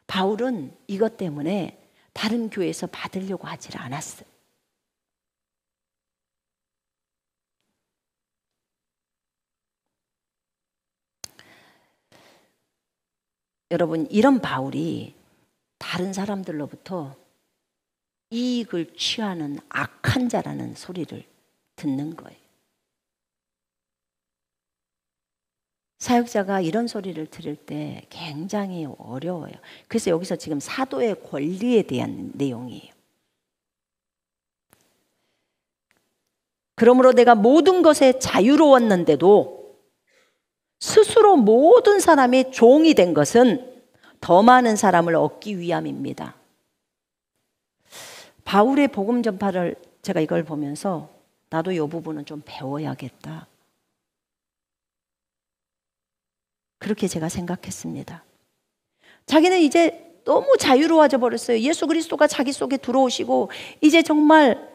바울은 이것 때문에 다른 교회에서 받으려고 하질 않았어요. 여러분, 이런 바울이 다른 사람들로부터 이익을 취하는 악한 자라는 소리를 듣는 거예요. 사역자가 이런 소리를 들을 때 굉장히 어려워요. 그래서 여기서 지금 사도의 권리에 대한 내용이에요. 그러므로 내가 모든 것에 자유로웠는데도 스스로 모든 사람의 종이 된 것은 더 많은 사람을 얻기 위함입니다. 바울의 복음 전파를 제가 이걸 보면서 나도 이 부분은 좀 배워야겠다. 그렇게 제가 생각했습니다. 자기는 이제 너무 자유로워져 버렸어요. 예수 그리스도가 자기 속에 들어오시고 이제 정말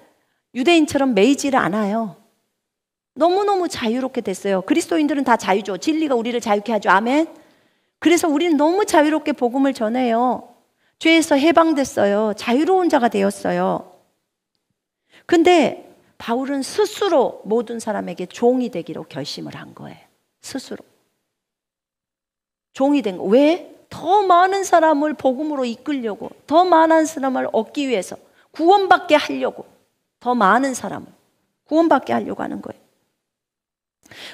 유대인처럼 매이지를 않아요. 너무너무 자유롭게 됐어요. 그리스도인들은 다 자유죠. 진리가 우리를 자유케 하죠. 아멘. 그래서 우리는 너무 자유롭게 복음을 전해요. 죄에서 해방됐어요. 자유로운 자가 되었어요. 근데 바울은 스스로 모든 사람에게 종이 되기로 결심을 한 거예요. 스스로. 종이 된 거. 왜? 더 많은 사람을 복음으로 이끌려고, 더 많은 사람을 얻기 위해서, 구원받게 하려고, 더 많은 사람을 구원받게 하려고 하는 거예요.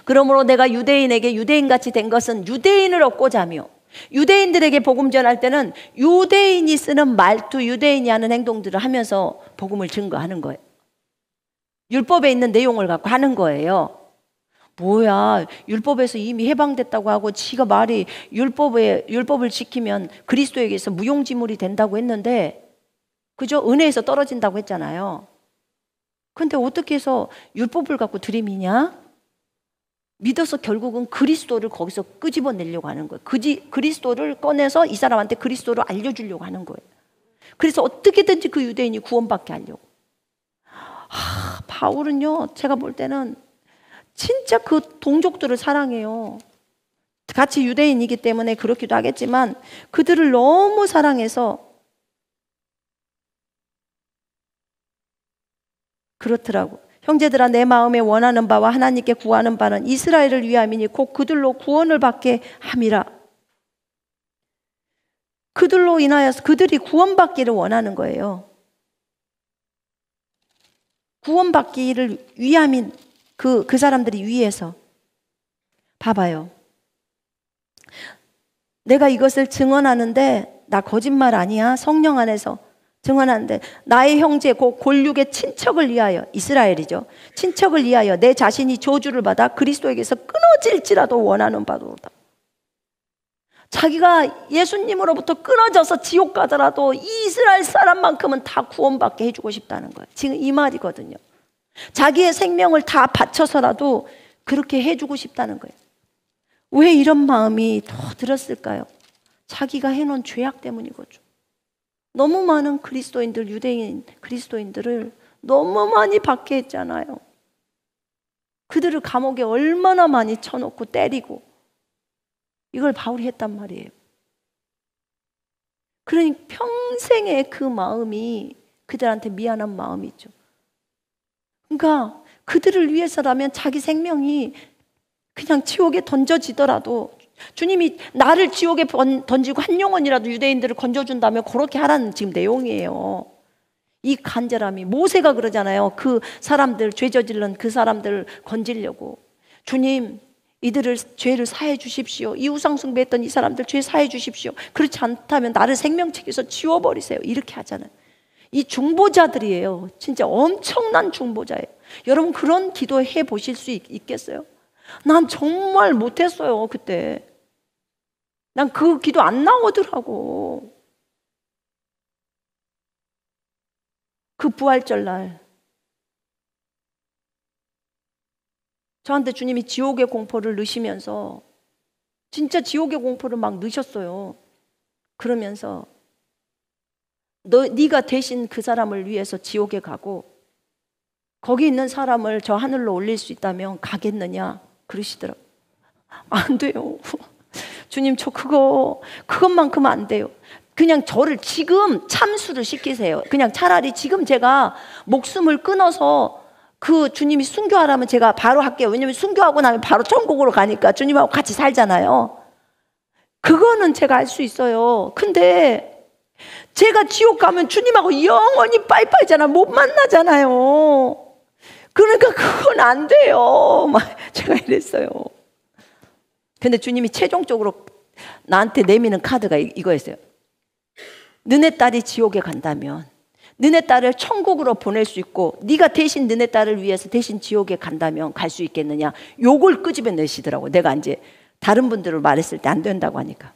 그러므로 내가 유대인에게 유대인같이 된 것은 유대인을 얻고자 하며 유대인들에게 복음 전할 때는 유대인이 쓰는 말투, 유대인이 하는 행동들을 하면서 복음을 증거하는 거예요. 율법에 있는 내용을 갖고 하는 거예요. 뭐야, 율법에서 이미 해방됐다고 하고 지가 말이 율법을 지키면 그리스도에게서 무용지물이 된다고 했는데, 그죠? 은혜에서 떨어진다고 했잖아요. 근데 어떻게 해서 율법을 갖고 들이미냐? 믿어서 결국은 그리스도를 거기서 끄집어내려고 하는 거예요. 그리스도를 꺼내서 이 사람한테 그리스도를 알려주려고 하는 거예요. 그래서 어떻게든지 그 유대인이 구원받게 하려고. 바울은요, 제가 볼 때는 진짜 그 동족들을 사랑해요. 같이 유대인이기 때문에 그렇기도 하겠지만 그들을 너무 사랑해서 그렇더라고. 형제들아, 내 마음에 원하는 바와 하나님께 구하는 바는 이스라엘을 위함이니 곧 그들로 구원을 받게 함이라. 그들로 인하여서 그들이 구원받기를 원하는 거예요. 구원받기를 위함인 그 사람들이 위해서. 봐봐요. 내가 이것을 증언하는데 나 거짓말 아니야. 성령 안에서 증언하는데 나의 형제 곧 골육의 친척을 위하여, 이스라엘이죠. 친척을 위하여 내 자신이 저주를 받아 그리스도에게서 끊어질지라도 원하는 바로다. 자기가 예수님으로부터 끊어져서 지옥 가더라도 이스라엘 사람만큼은 다 구원받게 해주고 싶다는 거예요. 지금 이 말이거든요. 자기의 생명을 다 바쳐서라도 그렇게 해주고 싶다는 거예요. 왜 이런 마음이 더 들었을까요? 자기가 해놓은 죄악 때문이거죠. 너무 많은 그리스도인들, 유대인 그리스도인들을 너무 많이 박해했잖아요. 그들을 감옥에 얼마나 많이 쳐놓고 때리고, 이걸 바울이 했단 말이에요. 그러니 평생의 그 마음이 그들한테 미안한 마음이 있죠. 그러니까 그들을 위해서라면 자기 생명이 그냥 지옥에 던져지더라도, 주님이 나를 지옥에 던지고 한 영혼이라도 유대인들을 건져준다면 그렇게 하라는 지금 내용이에요. 이 간절함이, 모세가 그러잖아요. 그 사람들, 죄 저질른 그 사람들을 건지려고, 주님 이들을 죄를 사해 주십시오. 이 우상 숭배했던 이 사람들 죄 사해 주십시오. 그렇지 않다면 나를 생명책에서 지워버리세요. 이렇게 하잖아요. 이 중보자들이에요. 진짜 엄청난 중보자예요. 여러분 그런 기도 해보실 수 있겠어요? 난 정말 못했어요. 그때 난 그 기도 안 나오더라고. 그 부활절 날 저한테 주님이 지옥의 공포를 넣으시면서, 진짜 지옥의 공포를 막 넣으셨어요. 그러면서 네가 대신 그 사람을 위해서 지옥에 가고 거기 있는 사람을 저 하늘로 올릴 수 있다면 가겠느냐 그러시더라고요. 안 돼요. 주님 저 그것만큼 안 돼요. 그냥 저를 지금 참수를 시키세요. 그냥 차라리 지금 제가 목숨을 끊어서 그 주님이 순교하라면 제가 바로 할게요. 왜냐면 순교하고 나면 바로 천국으로 가니까 주님하고 같이 살잖아요. 그거는 제가 할 수 있어요. 근데 제가 지옥 가면 주님하고 영원히 빠이빠이잖아. 못 만나잖아요. 그러니까 그건 안 돼요. 막 제가 이랬어요. 근데 주님이 최종적으로 나한테 내미는 카드가 이거였어요. 너네 딸이 지옥에 간다면 너네 딸을 천국으로 보낼 수 있고 네가 대신 너네 딸을 위해서 대신 지옥에 간다면 갈 수 있겠느냐. 요걸 끄집어내시더라고. 내가 이제 다른 분들을 말했을 때 안 된다고 하니까.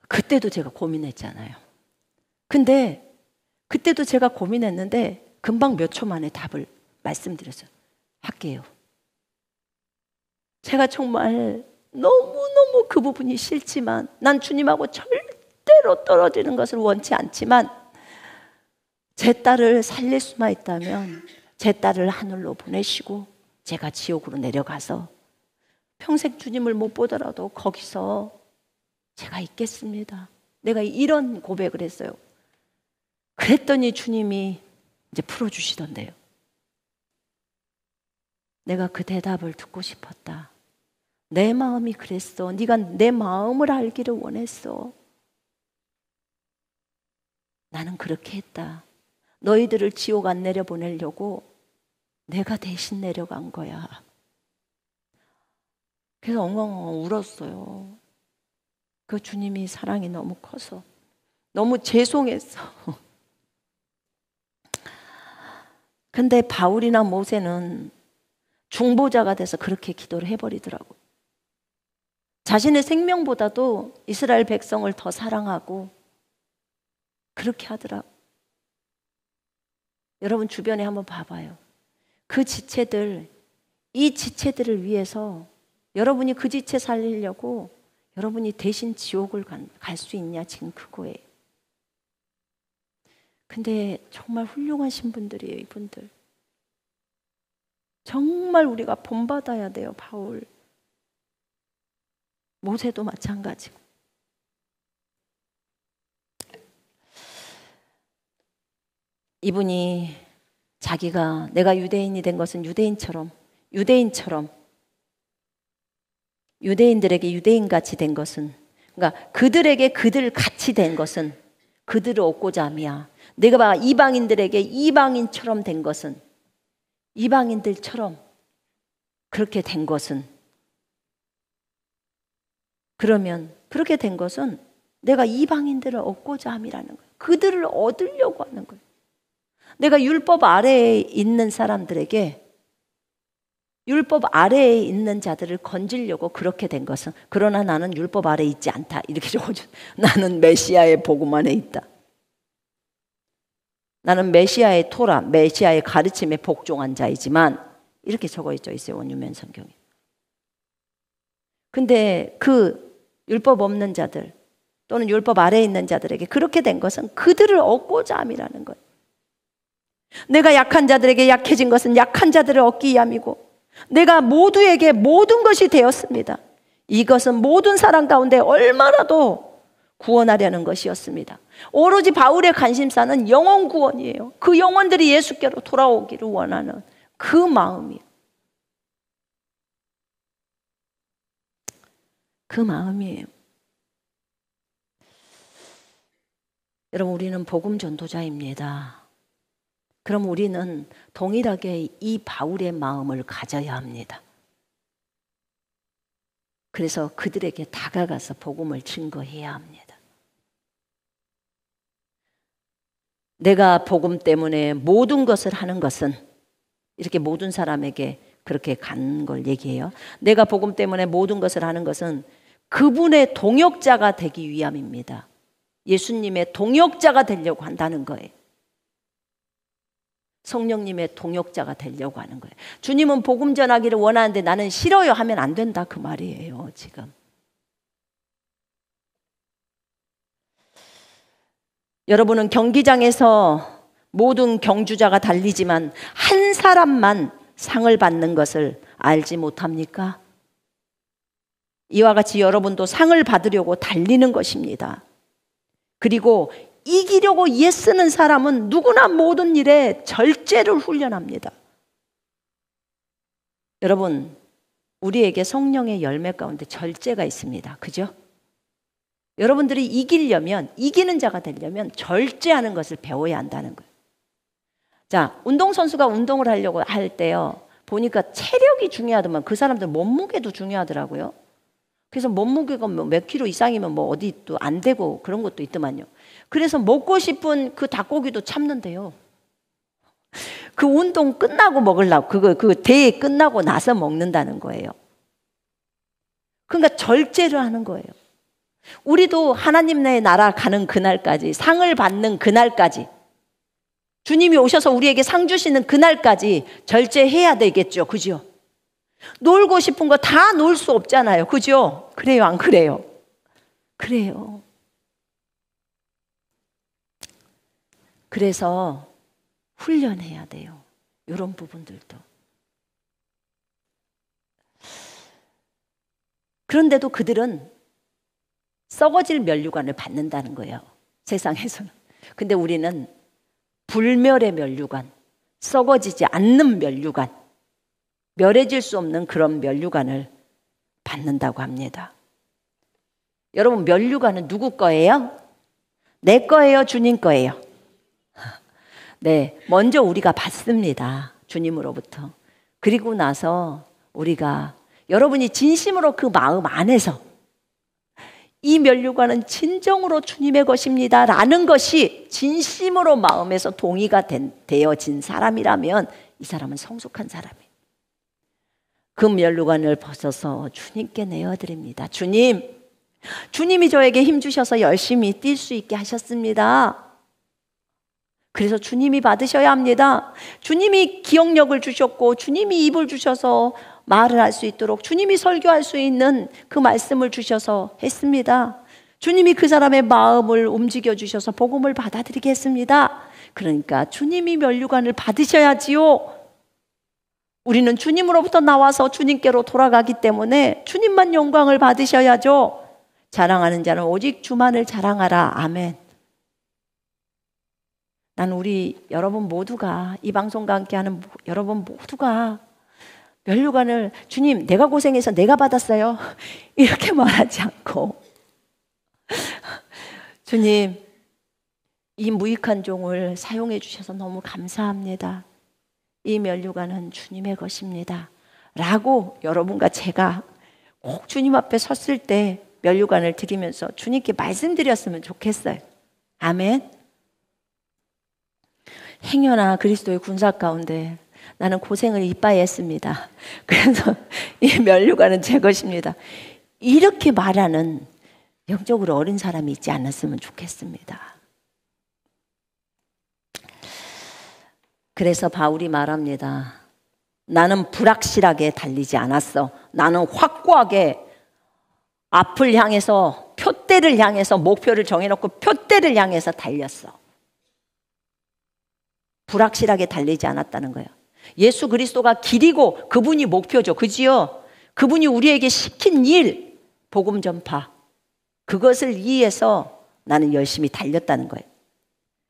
그때도 제가 고민했잖아요. 근데 그때도 제가 고민했는데 금방 몇 초 만에 답을 말씀드렸어요. 할게요. 제가 정말 너무너무 그 부분이 싫지만, 난 주님하고 절대로 떨어지는 것을 원치 않지만 제 딸을 살릴 수만 있다면 제 딸을 하늘로 보내시고 제가 지옥으로 내려가서 평생 주님을 못 보더라도 거기서 제가 있겠습니다. 내가 이런 고백을 했어요. 그랬더니 주님이 이제 풀어주시던데요. 내가 그 대답을 듣고 싶었다. 내 마음이 그랬어. 네가 내 마음을 알기를 원했어. 나는 그렇게 했다. 너희들을 지옥 안 내려보내려고 내가 대신 내려간 거야. 그래서 엉엉 울었어요. 그 주님이 사랑이 너무 커서 너무 죄송했어. 근데 바울이나 모세는 중보자가 돼서 그렇게 기도를 해버리더라고. 자신의 생명보다도 이스라엘 백성을 더 사랑하고 그렇게 하더라고. 여러분 주변에 한번 봐봐요. 그 지체들, 이 지체들을 위해서 여러분이 그 지체 살리려고 여러분이 대신 지옥을 갈 수 있냐, 지금 그거예요. 근데 정말 훌륭하신 분들이에요, 이분들. 정말 우리가 본받아야 돼요, 바울. 모세도 마찬가지고. 이분이 자기가 내가 유대인이 된 것은 유대인들에게 유대인같이 된 것은, 그러니까 그들에게 그들 같이 된 것은 그들을 얻고자 함이야. 내가 이방인들에게 이방인처럼 된 것은, 이방인들처럼 그렇게 된 것은, 그러면 그렇게 된 것은 내가 이방인들을 얻고자 함이라는 거예요. 그들을 얻으려고 하는 거예요. 내가 율법 아래에 있는 사람들에게, 율법 아래에 있는 자들을 건지려고 그렇게 된 것은, 그러나 나는 율법 아래에 있지 않다, 이렇게 적어줘. 나는 메시아의 복음 안에 있다. 나는 메시아의 토라, 메시아의 가르침에 복종한 자이지만, 이렇게 적어있죠, 있어요, 원유면 성경에. 근데 그 율법 없는 자들 또는 율법 아래에 있는 자들에게 그렇게 된 것은 그들을 얻고자 함이라는 거예요. 내가 약한 자들에게 약해진 것은 약한 자들을 얻기 위함이고, 내가 모두에게 모든 것이 되었습니다. 이것은 모든 사람 가운데 얼마나도 구원하려는 것이었습니다. 오로지 바울의 관심사는 영혼 구원이에요. 그 영혼들이 예수께로 돌아오기를 원하는 그 마음이에요. 그 마음이에요. 여러분, 우리는 복음 전도자입니다. 그럼 우리는 동일하게 이 바울의 마음을 가져야 합니다. 그래서 그들에게 다가가서 복음을 증거해야 합니다. 내가 복음 때문에 모든 것을 하는 것은, 이렇게 모든 사람에게 그렇게 간 걸 얘기해요. 내가 복음 때문에 모든 것을 하는 것은 그분의 동역자가 되기 위함입니다. 예수님의 동역자가 되려고 한다는 거예요. 성령님의 동역자가 되려고 하는 거예요. 주님은 복음 전하기를 원하는데 나는 싫어요 하면 안 된다, 그 말이에요, 지금. 여러분은 경기장에서 모든 경주자가 달리지만 한 사람만 상을 받는 것을 알지 못합니까? 이와 같이 여러분도 상을 받으려고 달리는 것입니다. 그리고 이기려고 애쓰는 사람은 누구나 모든 일에 절제를 훈련합니다. 여러분, 우리에게 성령의 열매 가운데 절제가 있습니다. 그죠? 여러분들이 이기려면, 이기는 자가 되려면 절제하는 것을 배워야 한다는 거예요. 자, 운동선수가 운동을 하려고 할 때요, 보니까 체력이 중요하더만 그 사람들 몸무게도 중요하더라고요. 그래서 몸무게가 몇 킬로 이상이면 뭐 어디 또 안 되고 그런 것도 있더만요. 그래서 먹고 싶은 그 닭고기도 참는데요. 그 운동 끝나고 먹으려고, 그 대회 끝나고 나서 먹는다는 거예요. 그러니까 절제를 하는 거예요. 우리도 하나님의 나라 가는 그날까지, 상을 받는 그날까지, 주님이 오셔서 우리에게 상 주시는 그날까지 절제해야 되겠죠. 그죠? 놀고 싶은 거 다 놀 수 없잖아요. 그죠? 그래요, 안 그래요? 그래요. 그래서 훈련해야 돼요. 이런 부분들도. 그런데도 그들은 썩어질 면류관을 받는다는 거예요, 세상에서는. 근데 우리는 불멸의 면류관, 썩어지지 않는 면류관, 멸해질 수 없는 그런 면류관을 받는다고 합니다. 여러분, 면류관은 누구 거예요? 내 거예요? 주님 거예요? 네, 먼저 우리가 받습니다, 주님으로부터. 그리고 나서 우리가 여러분이 진심으로 그 마음 안에서 이 면류관은 진정으로 주님의 것입니다 라는 것이 진심으로 마음에서 동의가 되어진 사람이라면 이 사람은 성숙한 사람이에요. 그 면류관을 벗어서 주님께 내어드립니다. 주님이 저에게 힘 주셔서 열심히 뛸 수 있게 하셨습니다. 그래서 주님이 받으셔야 합니다. 주님이 기억력을 주셨고 주님이 입을 주셔서 말을 할 수 있도록 주님이 설교할 수 있는 그 말씀을 주셔서 했습니다. 주님이 그 사람의 마음을 움직여 주셔서 복음을 받아들이게 했습니다. 그러니까 주님이 면류관을 받으셔야지요. 우리는 주님으로부터 나와서 주님께로 돌아가기 때문에 주님만 영광을 받으셔야죠. 자랑하는 자는 오직 주만을 자랑하라. 아멘. 난 우리 여러분 모두가, 이 방송과 함께하는 여러분 모두가 면류관을 주님 내가 고생해서 내가 받았어요 이렇게 말하지 않고 주님 이 무익한 종을 사용해 주셔서 너무 감사합니다. 이 면류관은 주님의 것입니다 라고 여러분과 제가 꼭 주님 앞에 섰을 때 면류관을 드리면서 주님께 말씀드렸으면 좋겠어요. 아멘. 행여나 그리스도의 군사 가운데 나는 고생을 이빠이 했습니다. 그래서 이 면류관은 제 것입니다. 이렇게 말하는 영적으로 어린 사람이 있지 않았으면 좋겠습니다. 그래서 바울이 말합니다. 나는 불확실하게 달리지 않았어. 나는 확고하게 앞을 향해서 표대를 향해서 목표를 정해놓고 표대를 향해서 달렸어. 불확실하게 달리지 않았다는 거예요. 예수 그리스도가 길이고 그분이 목표죠. 그지요? 그분이 우리에게 시킨 일, 복음 전파, 그것을 이해해서 나는 열심히 달렸다는 거예요.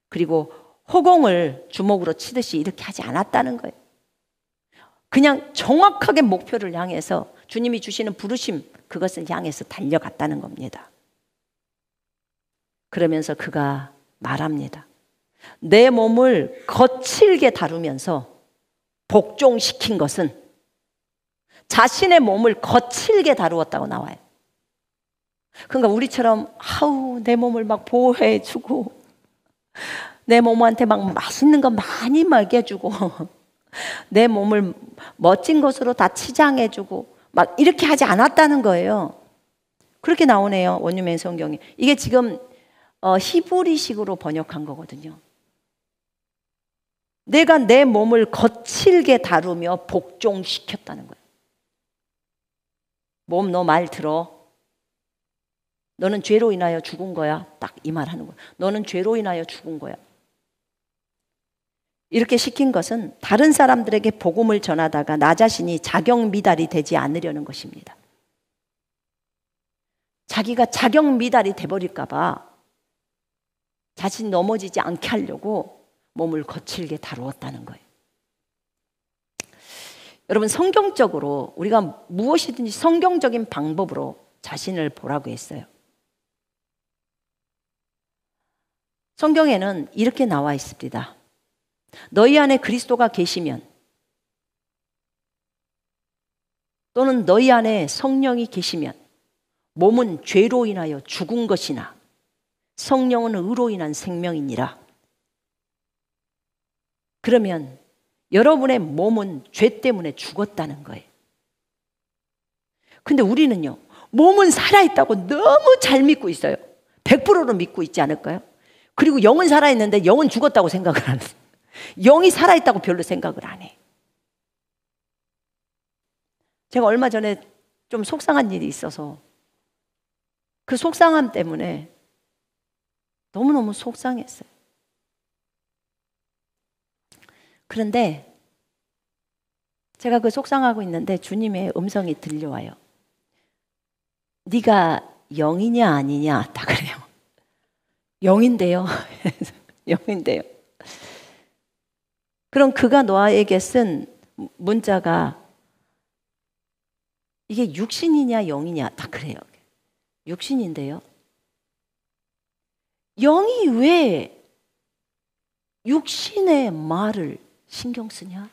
그리고 허공을 주먹으로 치듯이 이렇게 하지 않았다는 거예요. 그냥 정확하게 목표를 향해서 주님이 주시는 부르심, 그것을 향해서 달려갔다는 겁니다. 그러면서 그가 말합니다. 내 몸을 거칠게 다루면서 복종시킨 것은 자신의 몸을 거칠게 다루었다고 나와요. 그러니까 우리처럼 내 몸을 막 보호해주고 내 몸한테 막 맛있는 거 많이 먹여주고 내 몸을 멋진 것으로 다 치장해주고 막 이렇게 하지 않았다는 거예요. 그렇게 나오네요. 원유맨 성경이. 이게 지금 히브리식으로 번역한 거거든요. 내가 내 몸을 거칠게 다루며 복종시켰다는 거예요. 몸 너 말 들어. 너는 죄로 인하여 죽은 거야. 딱 이 말 하는 거예요. 너는 죄로 인하여 죽은 거야. 이렇게 시킨 것은 다른 사람들에게 복음을 전하다가 나 자신이 자격 미달이 되지 않으려는 것입니다. 자기가 자격 미달이 돼버릴까 봐 자신 넘어지지 않게 하려고 몸을 거칠게 다루었다는 거예요. 여러분, 성경적으로 우리가 무엇이든지 성경적인 방법으로 자신을 보라고 했어요. 성경에는 이렇게 나와 있습니다. 너희 안에 그리스도가 계시면 또는 너희 안에 성령이 계시면 몸은 죄로 인하여 죽은 것이나 성령은 의로 인한 생명이니라. 그러면 여러분의 몸은 죄 때문에 죽었다는 거예요. 근데 우리는요, 몸은 살아있다고 너무 잘 믿고 있어요. 100%로 믿고 있지 않을까요? 그리고 영은 살아있는데 영은 죽었다고 생각을 안 해요. 영이 살아있다고 별로 생각을 안 해. 제가 얼마 전에 좀 속상한 일이 있어서 그 속상함 때문에 너무너무 속상했어요. 그런데 제가 그 속상하고 있는데 주님의 음성이 들려와요. 네가 영이냐 아니냐 딱 그래요. 영인데요. 영인데요. 그럼 그가 너에게 쓴 문자가 이게 육신이냐 영이냐 딱 그래요. 육신인데요. 영이 왜 육신의 말을 신경 쓰냐?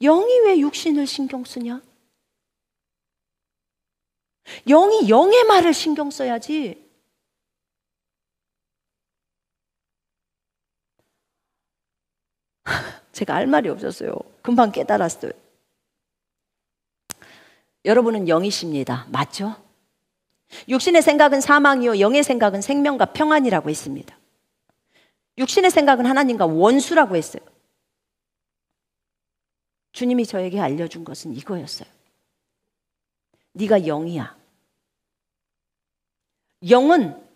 영이 왜 육신을 신경 쓰냐? 영이 영의 말을 신경 써야지. 제가 할 말이 없었어요. 금방 깨달았어요. 여러분은 영이십니다. 맞죠? 육신의 생각은 사망이요 영의 생각은 생명과 평안이라고 했습니다. 육신의 생각은 하나님과 원수라고 했어요. 주님이 저에게 알려준 것은 이거였어요. 네가 영이야. 영은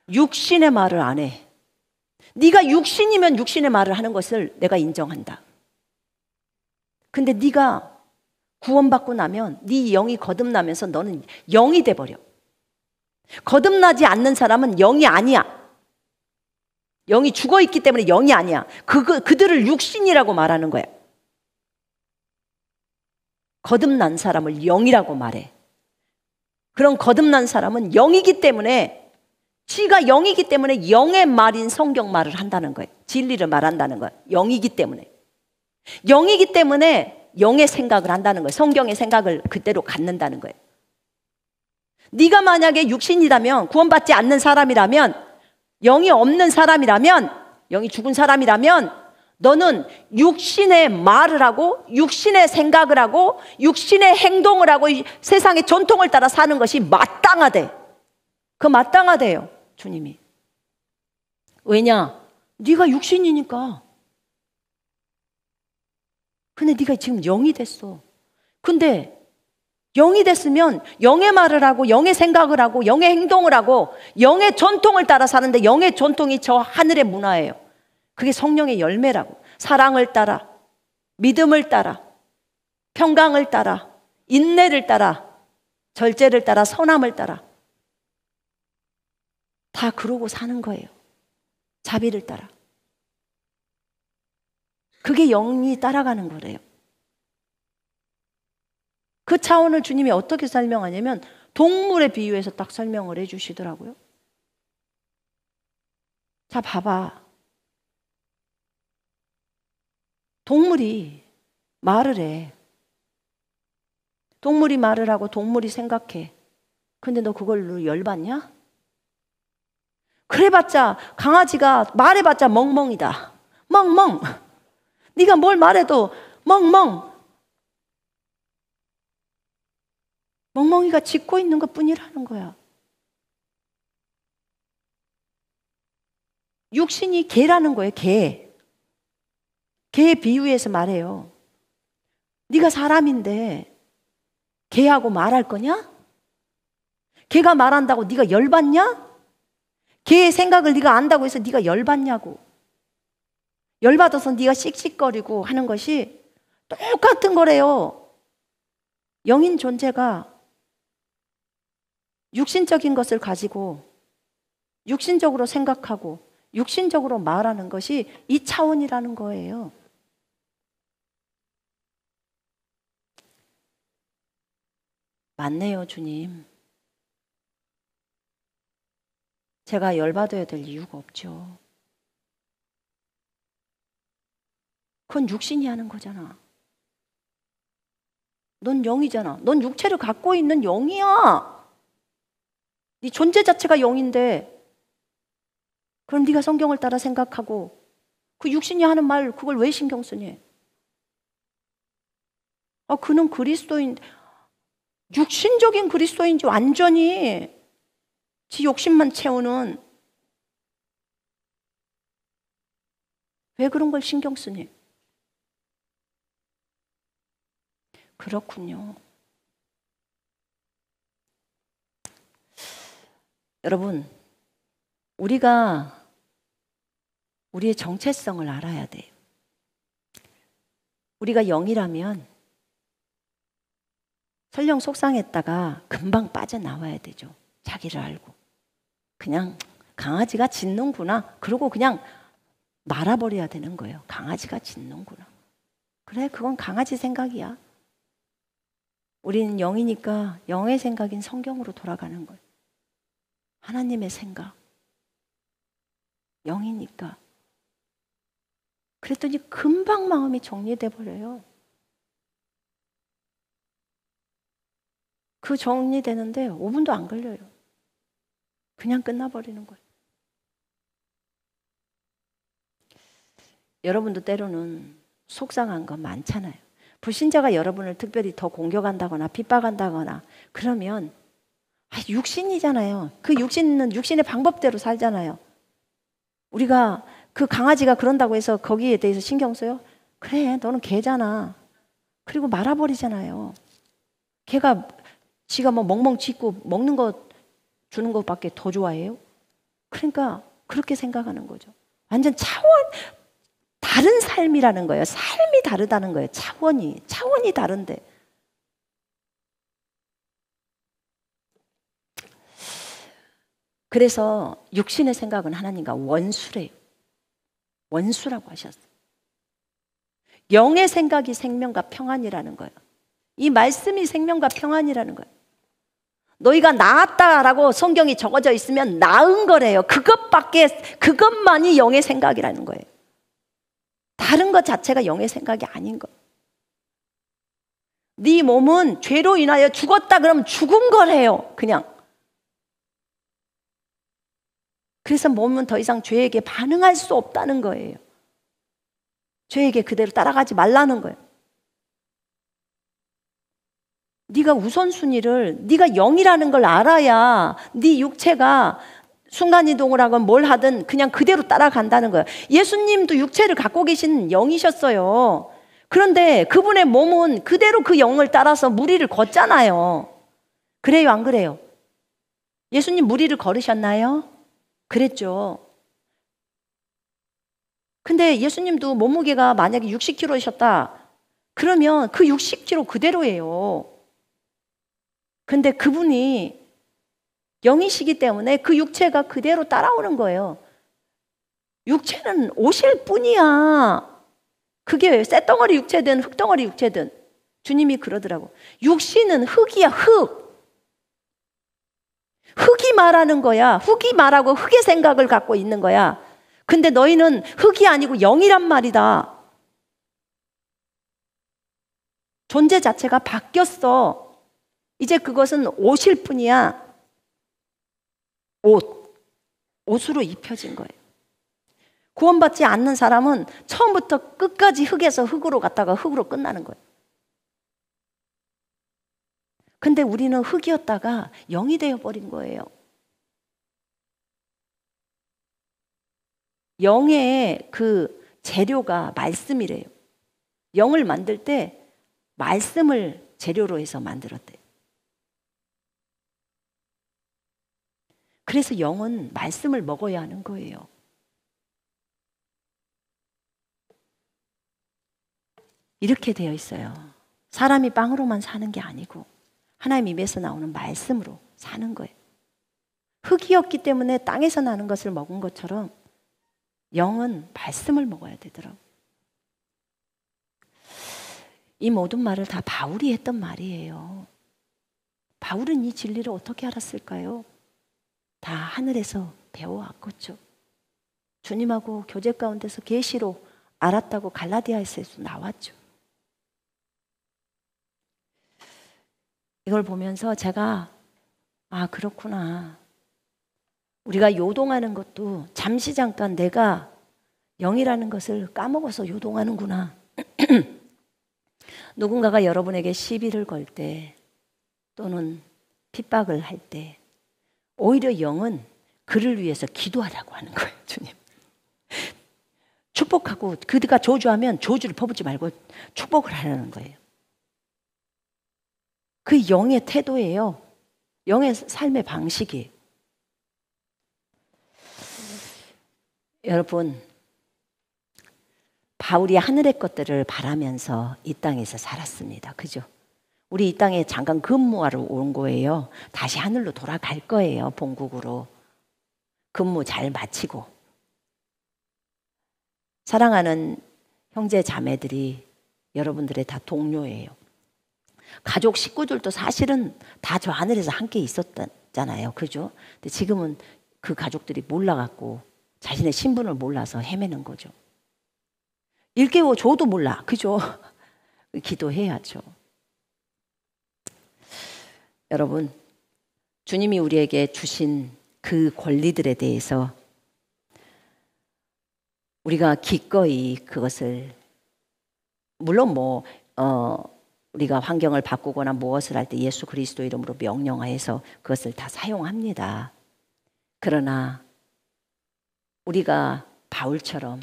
육신의 말을 안 해. 네가 육신이면 육신의 말을 하는 것을 내가 인정한다. 근데 네가 구원받고 나면 네 영이 거듭나면서 너는 영이 돼버려. 거듭나지 않는 사람은 영이 아니야. 영이 죽어있기 때문에 영이 아니야. 그들을 육신이라고 말하는 거야. 거듭난 사람을 영이라고 말해. 그런 거듭난 사람은 영이기 때문에, 지가 영이기 때문에 영의 말인 성경 말을 한다는 거예요. 진리를 말한다는 거예요. 영이기 때문에. 영이기 때문에 영의 생각을 한다는 거예요. 성경의 생각을 그대로 갖는다는 거예요. 네가 만약에 육신이라면, 구원받지 않는 사람이라면, 영이 없는 사람이라면, 영이 죽은 사람이라면 너는 육신의 말을 하고 육신의 생각을 하고 육신의 행동을 하고 세상의 전통을 따라 사는 것이 마땅하대. 그 마땅하대요, 주님이. 왜냐? 네가 육신이니까. 근데 네가 지금 영이 됐어. 근데 영이 됐으면 영의 말을 하고 영의 생각을 하고 영의 행동을 하고 영의 전통을 따라 사는데, 영의 전통이 저 하늘의 문화예요. 그게 성령의 열매라고. 사랑을 따라, 믿음을 따라, 평강을 따라, 인내를 따라, 절제를 따라, 선함을 따라, 다 그러고 사는 거예요. 자비를 따라. 그게 영이 따라가는 거래요. 그 차원을 주님이 어떻게 설명하냐면 동물에 비유해서 딱 설명을 해주시더라고요. 자, 봐봐. 동물이 말을 해. 동물이 말을 하고 동물이 생각해. 근데 너 그걸로 열받냐? 그래봤자 강아지가 말해봤자 멍멍이다. 멍멍. 네가 뭘 말해도 멍멍. 멍멍이가 짖고 있는 것뿐이라는 거야. 육신이 개라는 거예요. 개. 개에 비유해서 말해요. 네가 사람인데 개하고 말할 거냐? 개가 말한다고 네가 열받냐? 개의 생각을 네가 안다고 해서 네가 열받냐고. 열받아서 네가 씩씩거리고 하는 것이 똑같은 거래요. 영인 존재가 육신적인 것을 가지고 육신적으로 생각하고 육신적으로 말하는 것이 이 차원이라는 거예요. 맞네요, 주님. 제가 열받아야 될 이유가 없죠. 그건 육신이 하는 거잖아. 넌 영이잖아. 넌 육체를 갖고 있는 영이야. 네 존재 자체가 영인데, 그럼 네가 성경을 따라 생각하고 그 육신이 하는 말 그걸 왜 신경 쓰니? 그는 그리스도인, 육신적인 그리스도인지 완전히 지 욕심만 채우는, 왜 그런 걸 신경 쓰니? 그렇군요. 여러분, 우리가 우리의 정체성을 알아야 돼요. 우리가 영이라면 설령 속상했다가 금방 빠져나와야 되죠. 자기를 알고. 그냥 강아지가 짖는구나. 그러고 그냥 말아버려야 되는 거예요. 강아지가 짖는구나. 그래, 그건 강아지 생각이야. 우리는 영이니까 영의 생각인 성경으로 돌아가는 거예요. 하나님의 생각. 영이니까. 그랬더니 금방 마음이 정리돼 버려요. 그 정리되는데 5분도 안 걸려요. 그냥 끝나버리는 거예요. 여러분도 때로는 속상한 거 많잖아요. 불신자가 여러분을 특별히 더 공격한다거나 핍박한다거나 그러면 육신이잖아요. 그 육신은 육신의 방법대로 살잖아요. 우리가 그 강아지가 그런다고 해서 거기에 대해서 신경 써요? 그래, 너는 개잖아. 그리고 말아버리잖아요. 걔가 지가 뭐 멍멍 짖고 먹는 거 주는 것밖에 더 좋아해요? 그러니까 그렇게 생각하는 거죠. 완전 다른 삶이라는 거예요. 삶이 다르다는 거예요. 차원이 다른데. 그래서 육신의 생각은 하나님과 원수래요. 원수라고 하셨어요. 영의 생각이 생명과 평안이라는 거예요. 이 말씀이 생명과 평안이라는 거예요. 너희가 나았다라고 성경이 적어져 있으면 나은 거래요. 그것만이 영의 생각이라는 거예요. 다른 것 자체가 영의 생각이 아닌 거예요. 네 몸은 죄로 인하여 죽었다 그러면 죽은 거래요. 그냥. 그래서 몸은 더 이상 죄에게 반응할 수 없다는 거예요. 죄에게 그대로 따라가지 말라는 거예요. 네가 우선순위를, 네가 영이라는 걸 알아야 네 육체가 순간이동을 하건 뭘 하든 그냥 그대로 따라간다는 거예요. 예수님도 육체를 갖고 계신 영이셨어요. 그런데 그분의 몸은 그대로 그 영을 따라서 무리를 걷잖아요. 그래요, 안 그래요? 예수님 무리를 걸으셨나요? 그랬죠. 근데 예수님도 몸무게가 만약에 60kg이셨다 그러면 그 60kg 그대로예요. 근데 그분이 영이시기 때문에 그 육체가 그대로 따라오는 거예요. 육체는 오실 뿐이야. 그게 쇳덩어리 육체든 흙덩어리 육체든. 주님이 그러더라고. 육신은 흙이야, 흙. 흙이 말하는 거야. 흙이 말하고 흙의 생각을 갖고 있는 거야. 근데 너희는 흙이 아니고 영이란 말이다. 존재 자체가 바뀌었어. 이제 그것은 옷일 뿐이야. 옷으로 입혀진 거예요. 구원받지 않는 사람은 처음부터 끝까지 흙에서 흙으로 갔다가 흙으로 끝나는 거예요. 근데 우리는 흙이었다가 영이 되어버린 거예요. 영의 그 재료가 말씀이래요. 영을 만들 때 말씀을 재료로 해서 만들었대요. 그래서 영은 말씀을 먹어야 하는 거예요. 이렇게 되어 있어요. 사람이 빵으로만 사는 게 아니고 하나님 입에서 나오는 말씀으로 사는 거예요. 흙이었기 때문에 땅에서 나는 것을 먹은 것처럼 영은 말씀을 먹어야 되더라고요. 이 모든 말을 다 바울이 했던 말이에요. 바울은 이 진리를 어떻게 알았을까요? 다 하늘에서 배워왔겠죠. 주님하고 교제 가운데서 계시로 알았다고 갈라디아에서 나왔죠. 이걸 보면서 제가 그렇구나. 우리가 요동하는 것도 잠시 잠깐 내가 영이라는 것을 까먹어서 요동하는구나. 누군가가 여러분에게 시비를 걸 때 또는 핍박을 할 때 오히려 영은 그를 위해서 기도하라고 하는 거예요. 주님. 축복하고 그가 저주하면 저주를 퍼붓지 말고 축복을 하라는 거예요. 그 영의 태도예요. 영의 삶의 방식이에요. 여러분, 바울이 하늘의 것들을 바라면서 이 땅에서 살았습니다. 그죠? 우리 이 땅에 잠깐 근무하러 온 거예요. 다시 하늘로 돌아갈 거예요. 본국으로. 근무 잘 마치고. 사랑하는 형제 자매들이 여러분들의 다 동료예요. 가족 식구들도 사실은 다 저 하늘에서 함께 있었잖아요. 그죠? 근데 지금은 그 가족들이 몰라갖고 자신의 신분을 몰라서 헤매는 거죠. 일깨워줘도 몰라. 그죠? 기도해야죠. 여러분, 주님이 우리에게 주신 그 권리들에 대해서 우리가 기꺼이 그것을, 물론 우리가 환경을 바꾸거나 무엇을 할 때 예수 그리스도 이름으로 명령하여서 그것을 다 사용합니다. 그러나 우리가 바울처럼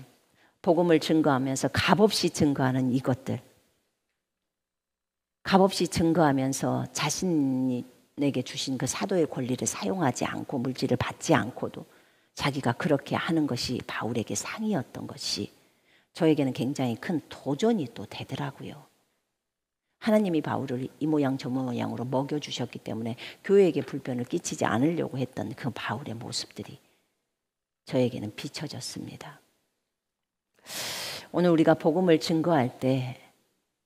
복음을 증거하면서 값없이 증거하는 이것들, 값없이 증거하면서 자신에게 주신 그 사도의 권리를 사용하지 않고 물질을 받지 않고도 자기가 그렇게 하는 것이 바울에게 상이었던 것이 저에게는 굉장히 큰 도전이 또 되더라고요. 하나님이 바울을 이 모양 저 모양으로 먹여주셨기 때문에 교회에게 불편을 끼치지 않으려고 했던 그 바울의 모습들이 저에게는 비춰졌습니다. 오늘 우리가 복음을 증거할 때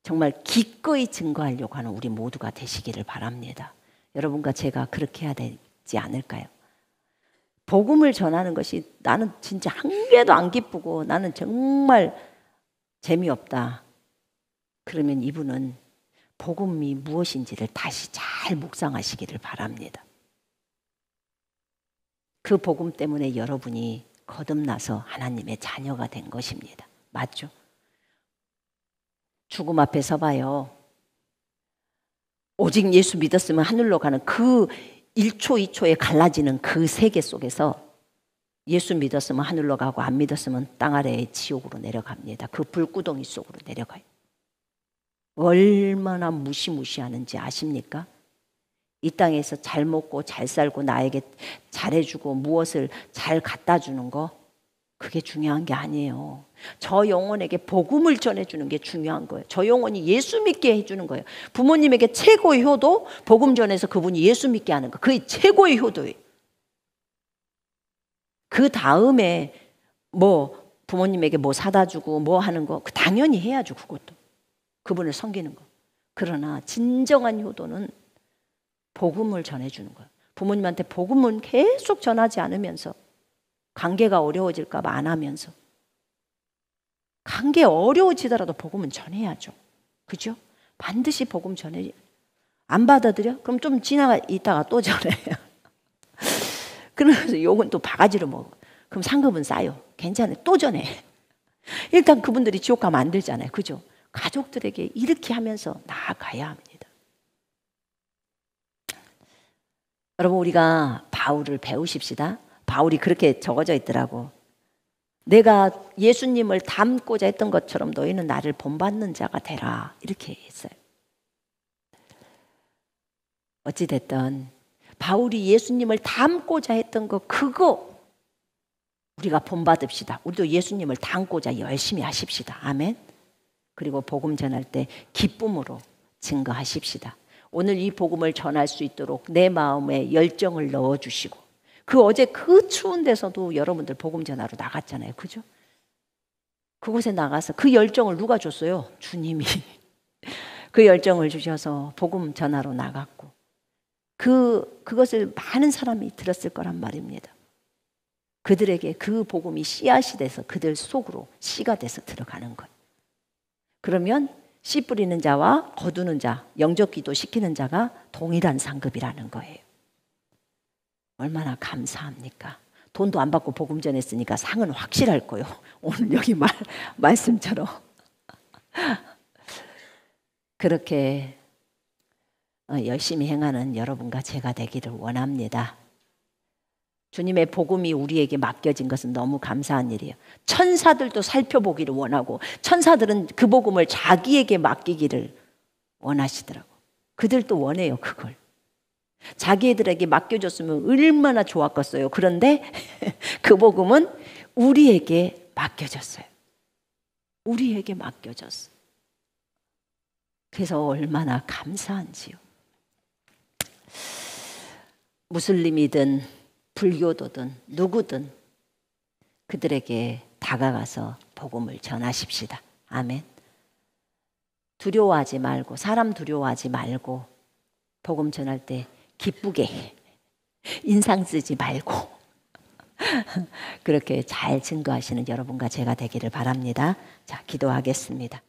정말 기꺼이 증거하려고 하는 우리 모두가 되시기를 바랍니다. 여러분과 제가 그렇게 해야 되지 않을까요? 복음을 전하는 것이 나는 진짜 한 개도 안 기쁘고 나는 정말 재미없다. 그러면 이분은 복음이 무엇인지를 다시 잘 묵상하시기를 바랍니다. 그 복음 때문에 여러분이 거듭나서 하나님의 자녀가 된 것입니다. 맞죠? 죽음 앞에 서봐요. 오직 예수 믿었으면 하늘로 가는 그 1초, 2초에 갈라지는 그 세계 속에서 예수 믿었으면 하늘로 가고 안 믿었으면 땅 아래의 지옥으로 내려갑니다. 그 불구덩이 속으로 내려가요. 얼마나 무시무시하는지 아십니까? 이 땅에서 잘 먹고 잘 살고 나에게 잘해주고 무엇을 잘 갖다 주는 거, 그게 중요한 게 아니에요. 저 영혼에게 복음을 전해주는 게 중요한 거예요. 저 영혼이 예수 믿게 해주는 거예요. 부모님에게 최고의 효도, 복음 전해서 그분이 예수 믿게 하는 거. 그게 최고의 효도예요. 그 다음에 부모님에게 사다 주고 하는 거, 당연히 해야죠. 그것도. 그분을 섬기는 거. 그러나 진정한 효도는 복음을 전해주는 거예요. 부모님한테 복음은 계속 전하지 않으면서 관계가 어려워질까 봐 안 하면서, 관계 어려워지더라도 복음은 전해야죠. 그죠? 반드시 복음 전해. 안 받아들여? 그럼 좀 있다가 또 전해요. 그러면서 욕은 또 바가지로 먹어. 그럼 상급은 쌓여. 괜찮아요. 또 전해. 일단 그분들이 지옥 가면 안 되잖아요. 그죠? 가족들에게 이렇게 하면서 나아가야 합니다. 여러분, 우리가 바울을 배우십시다. 바울이 그렇게 적어져 있더라고. 내가 예수님을 닮고자 했던 것처럼 너희는 나를 본받는 자가 되라. 이렇게 했어요. 어찌됐든 바울이 예수님을 닮고자 했던 거, 그거 우리가 본받읍시다. 우리도 예수님을 닮고자 열심히 하십시다. 아멘. 그리고 복음 전할 때 기쁨으로 증거하십시다. 오늘 이 복음을 전할 수 있도록 내 마음에 열정을 넣어주시고, 어제 그 추운 데서도 여러분들 복음 전하러 나갔잖아요. 그죠? 그곳에 나가서 그 열정을 누가 줬어요? 주님이. 그 열정을 주셔서 복음 전하러 나갔고, 그것을 많은 사람이 들었을 거란 말입니다. 그들에게 그 복음이 씨앗이 돼서 그들 속으로 씨가 돼서 들어가는 거예요. 그러면 씨 뿌리는 자와 거두는 자, 영적 기도 시키는 자가 동일한 상급이라는 거예요. 얼마나 감사합니까? 돈도 안 받고 복음 전했으니까 상은 확실할 거예요. 오늘 여기 말씀처럼. 그렇게 열심히 행하는 여러분과 제가 되기를 원합니다. 주님의 복음이 우리에게 맡겨진 것은 너무 감사한 일이에요. 천사들도 살펴보기를 원하고, 천사들은 그 복음을 자기에게 맡기기를 원하시더라고. 그들도 원해요, 그걸. 자기들에게 맡겨줬으면 얼마나 좋았겠어요. 그런데 그 복음은 우리에게 맡겨졌어요. 우리에게 맡겨졌어요. 그래서 얼마나 감사한지요. 무슬림이든 불교도든 누구든 그들에게 다가가서 복음을 전하십시다. 아멘. 두려워하지 말고, 사람 두려워하지 말고, 복음 전할 때 기쁘게 인상 쓰지 말고 그렇게 잘 증거하시는 여러분과 제가 되기를 바랍니다. 자, 기도하겠습니다.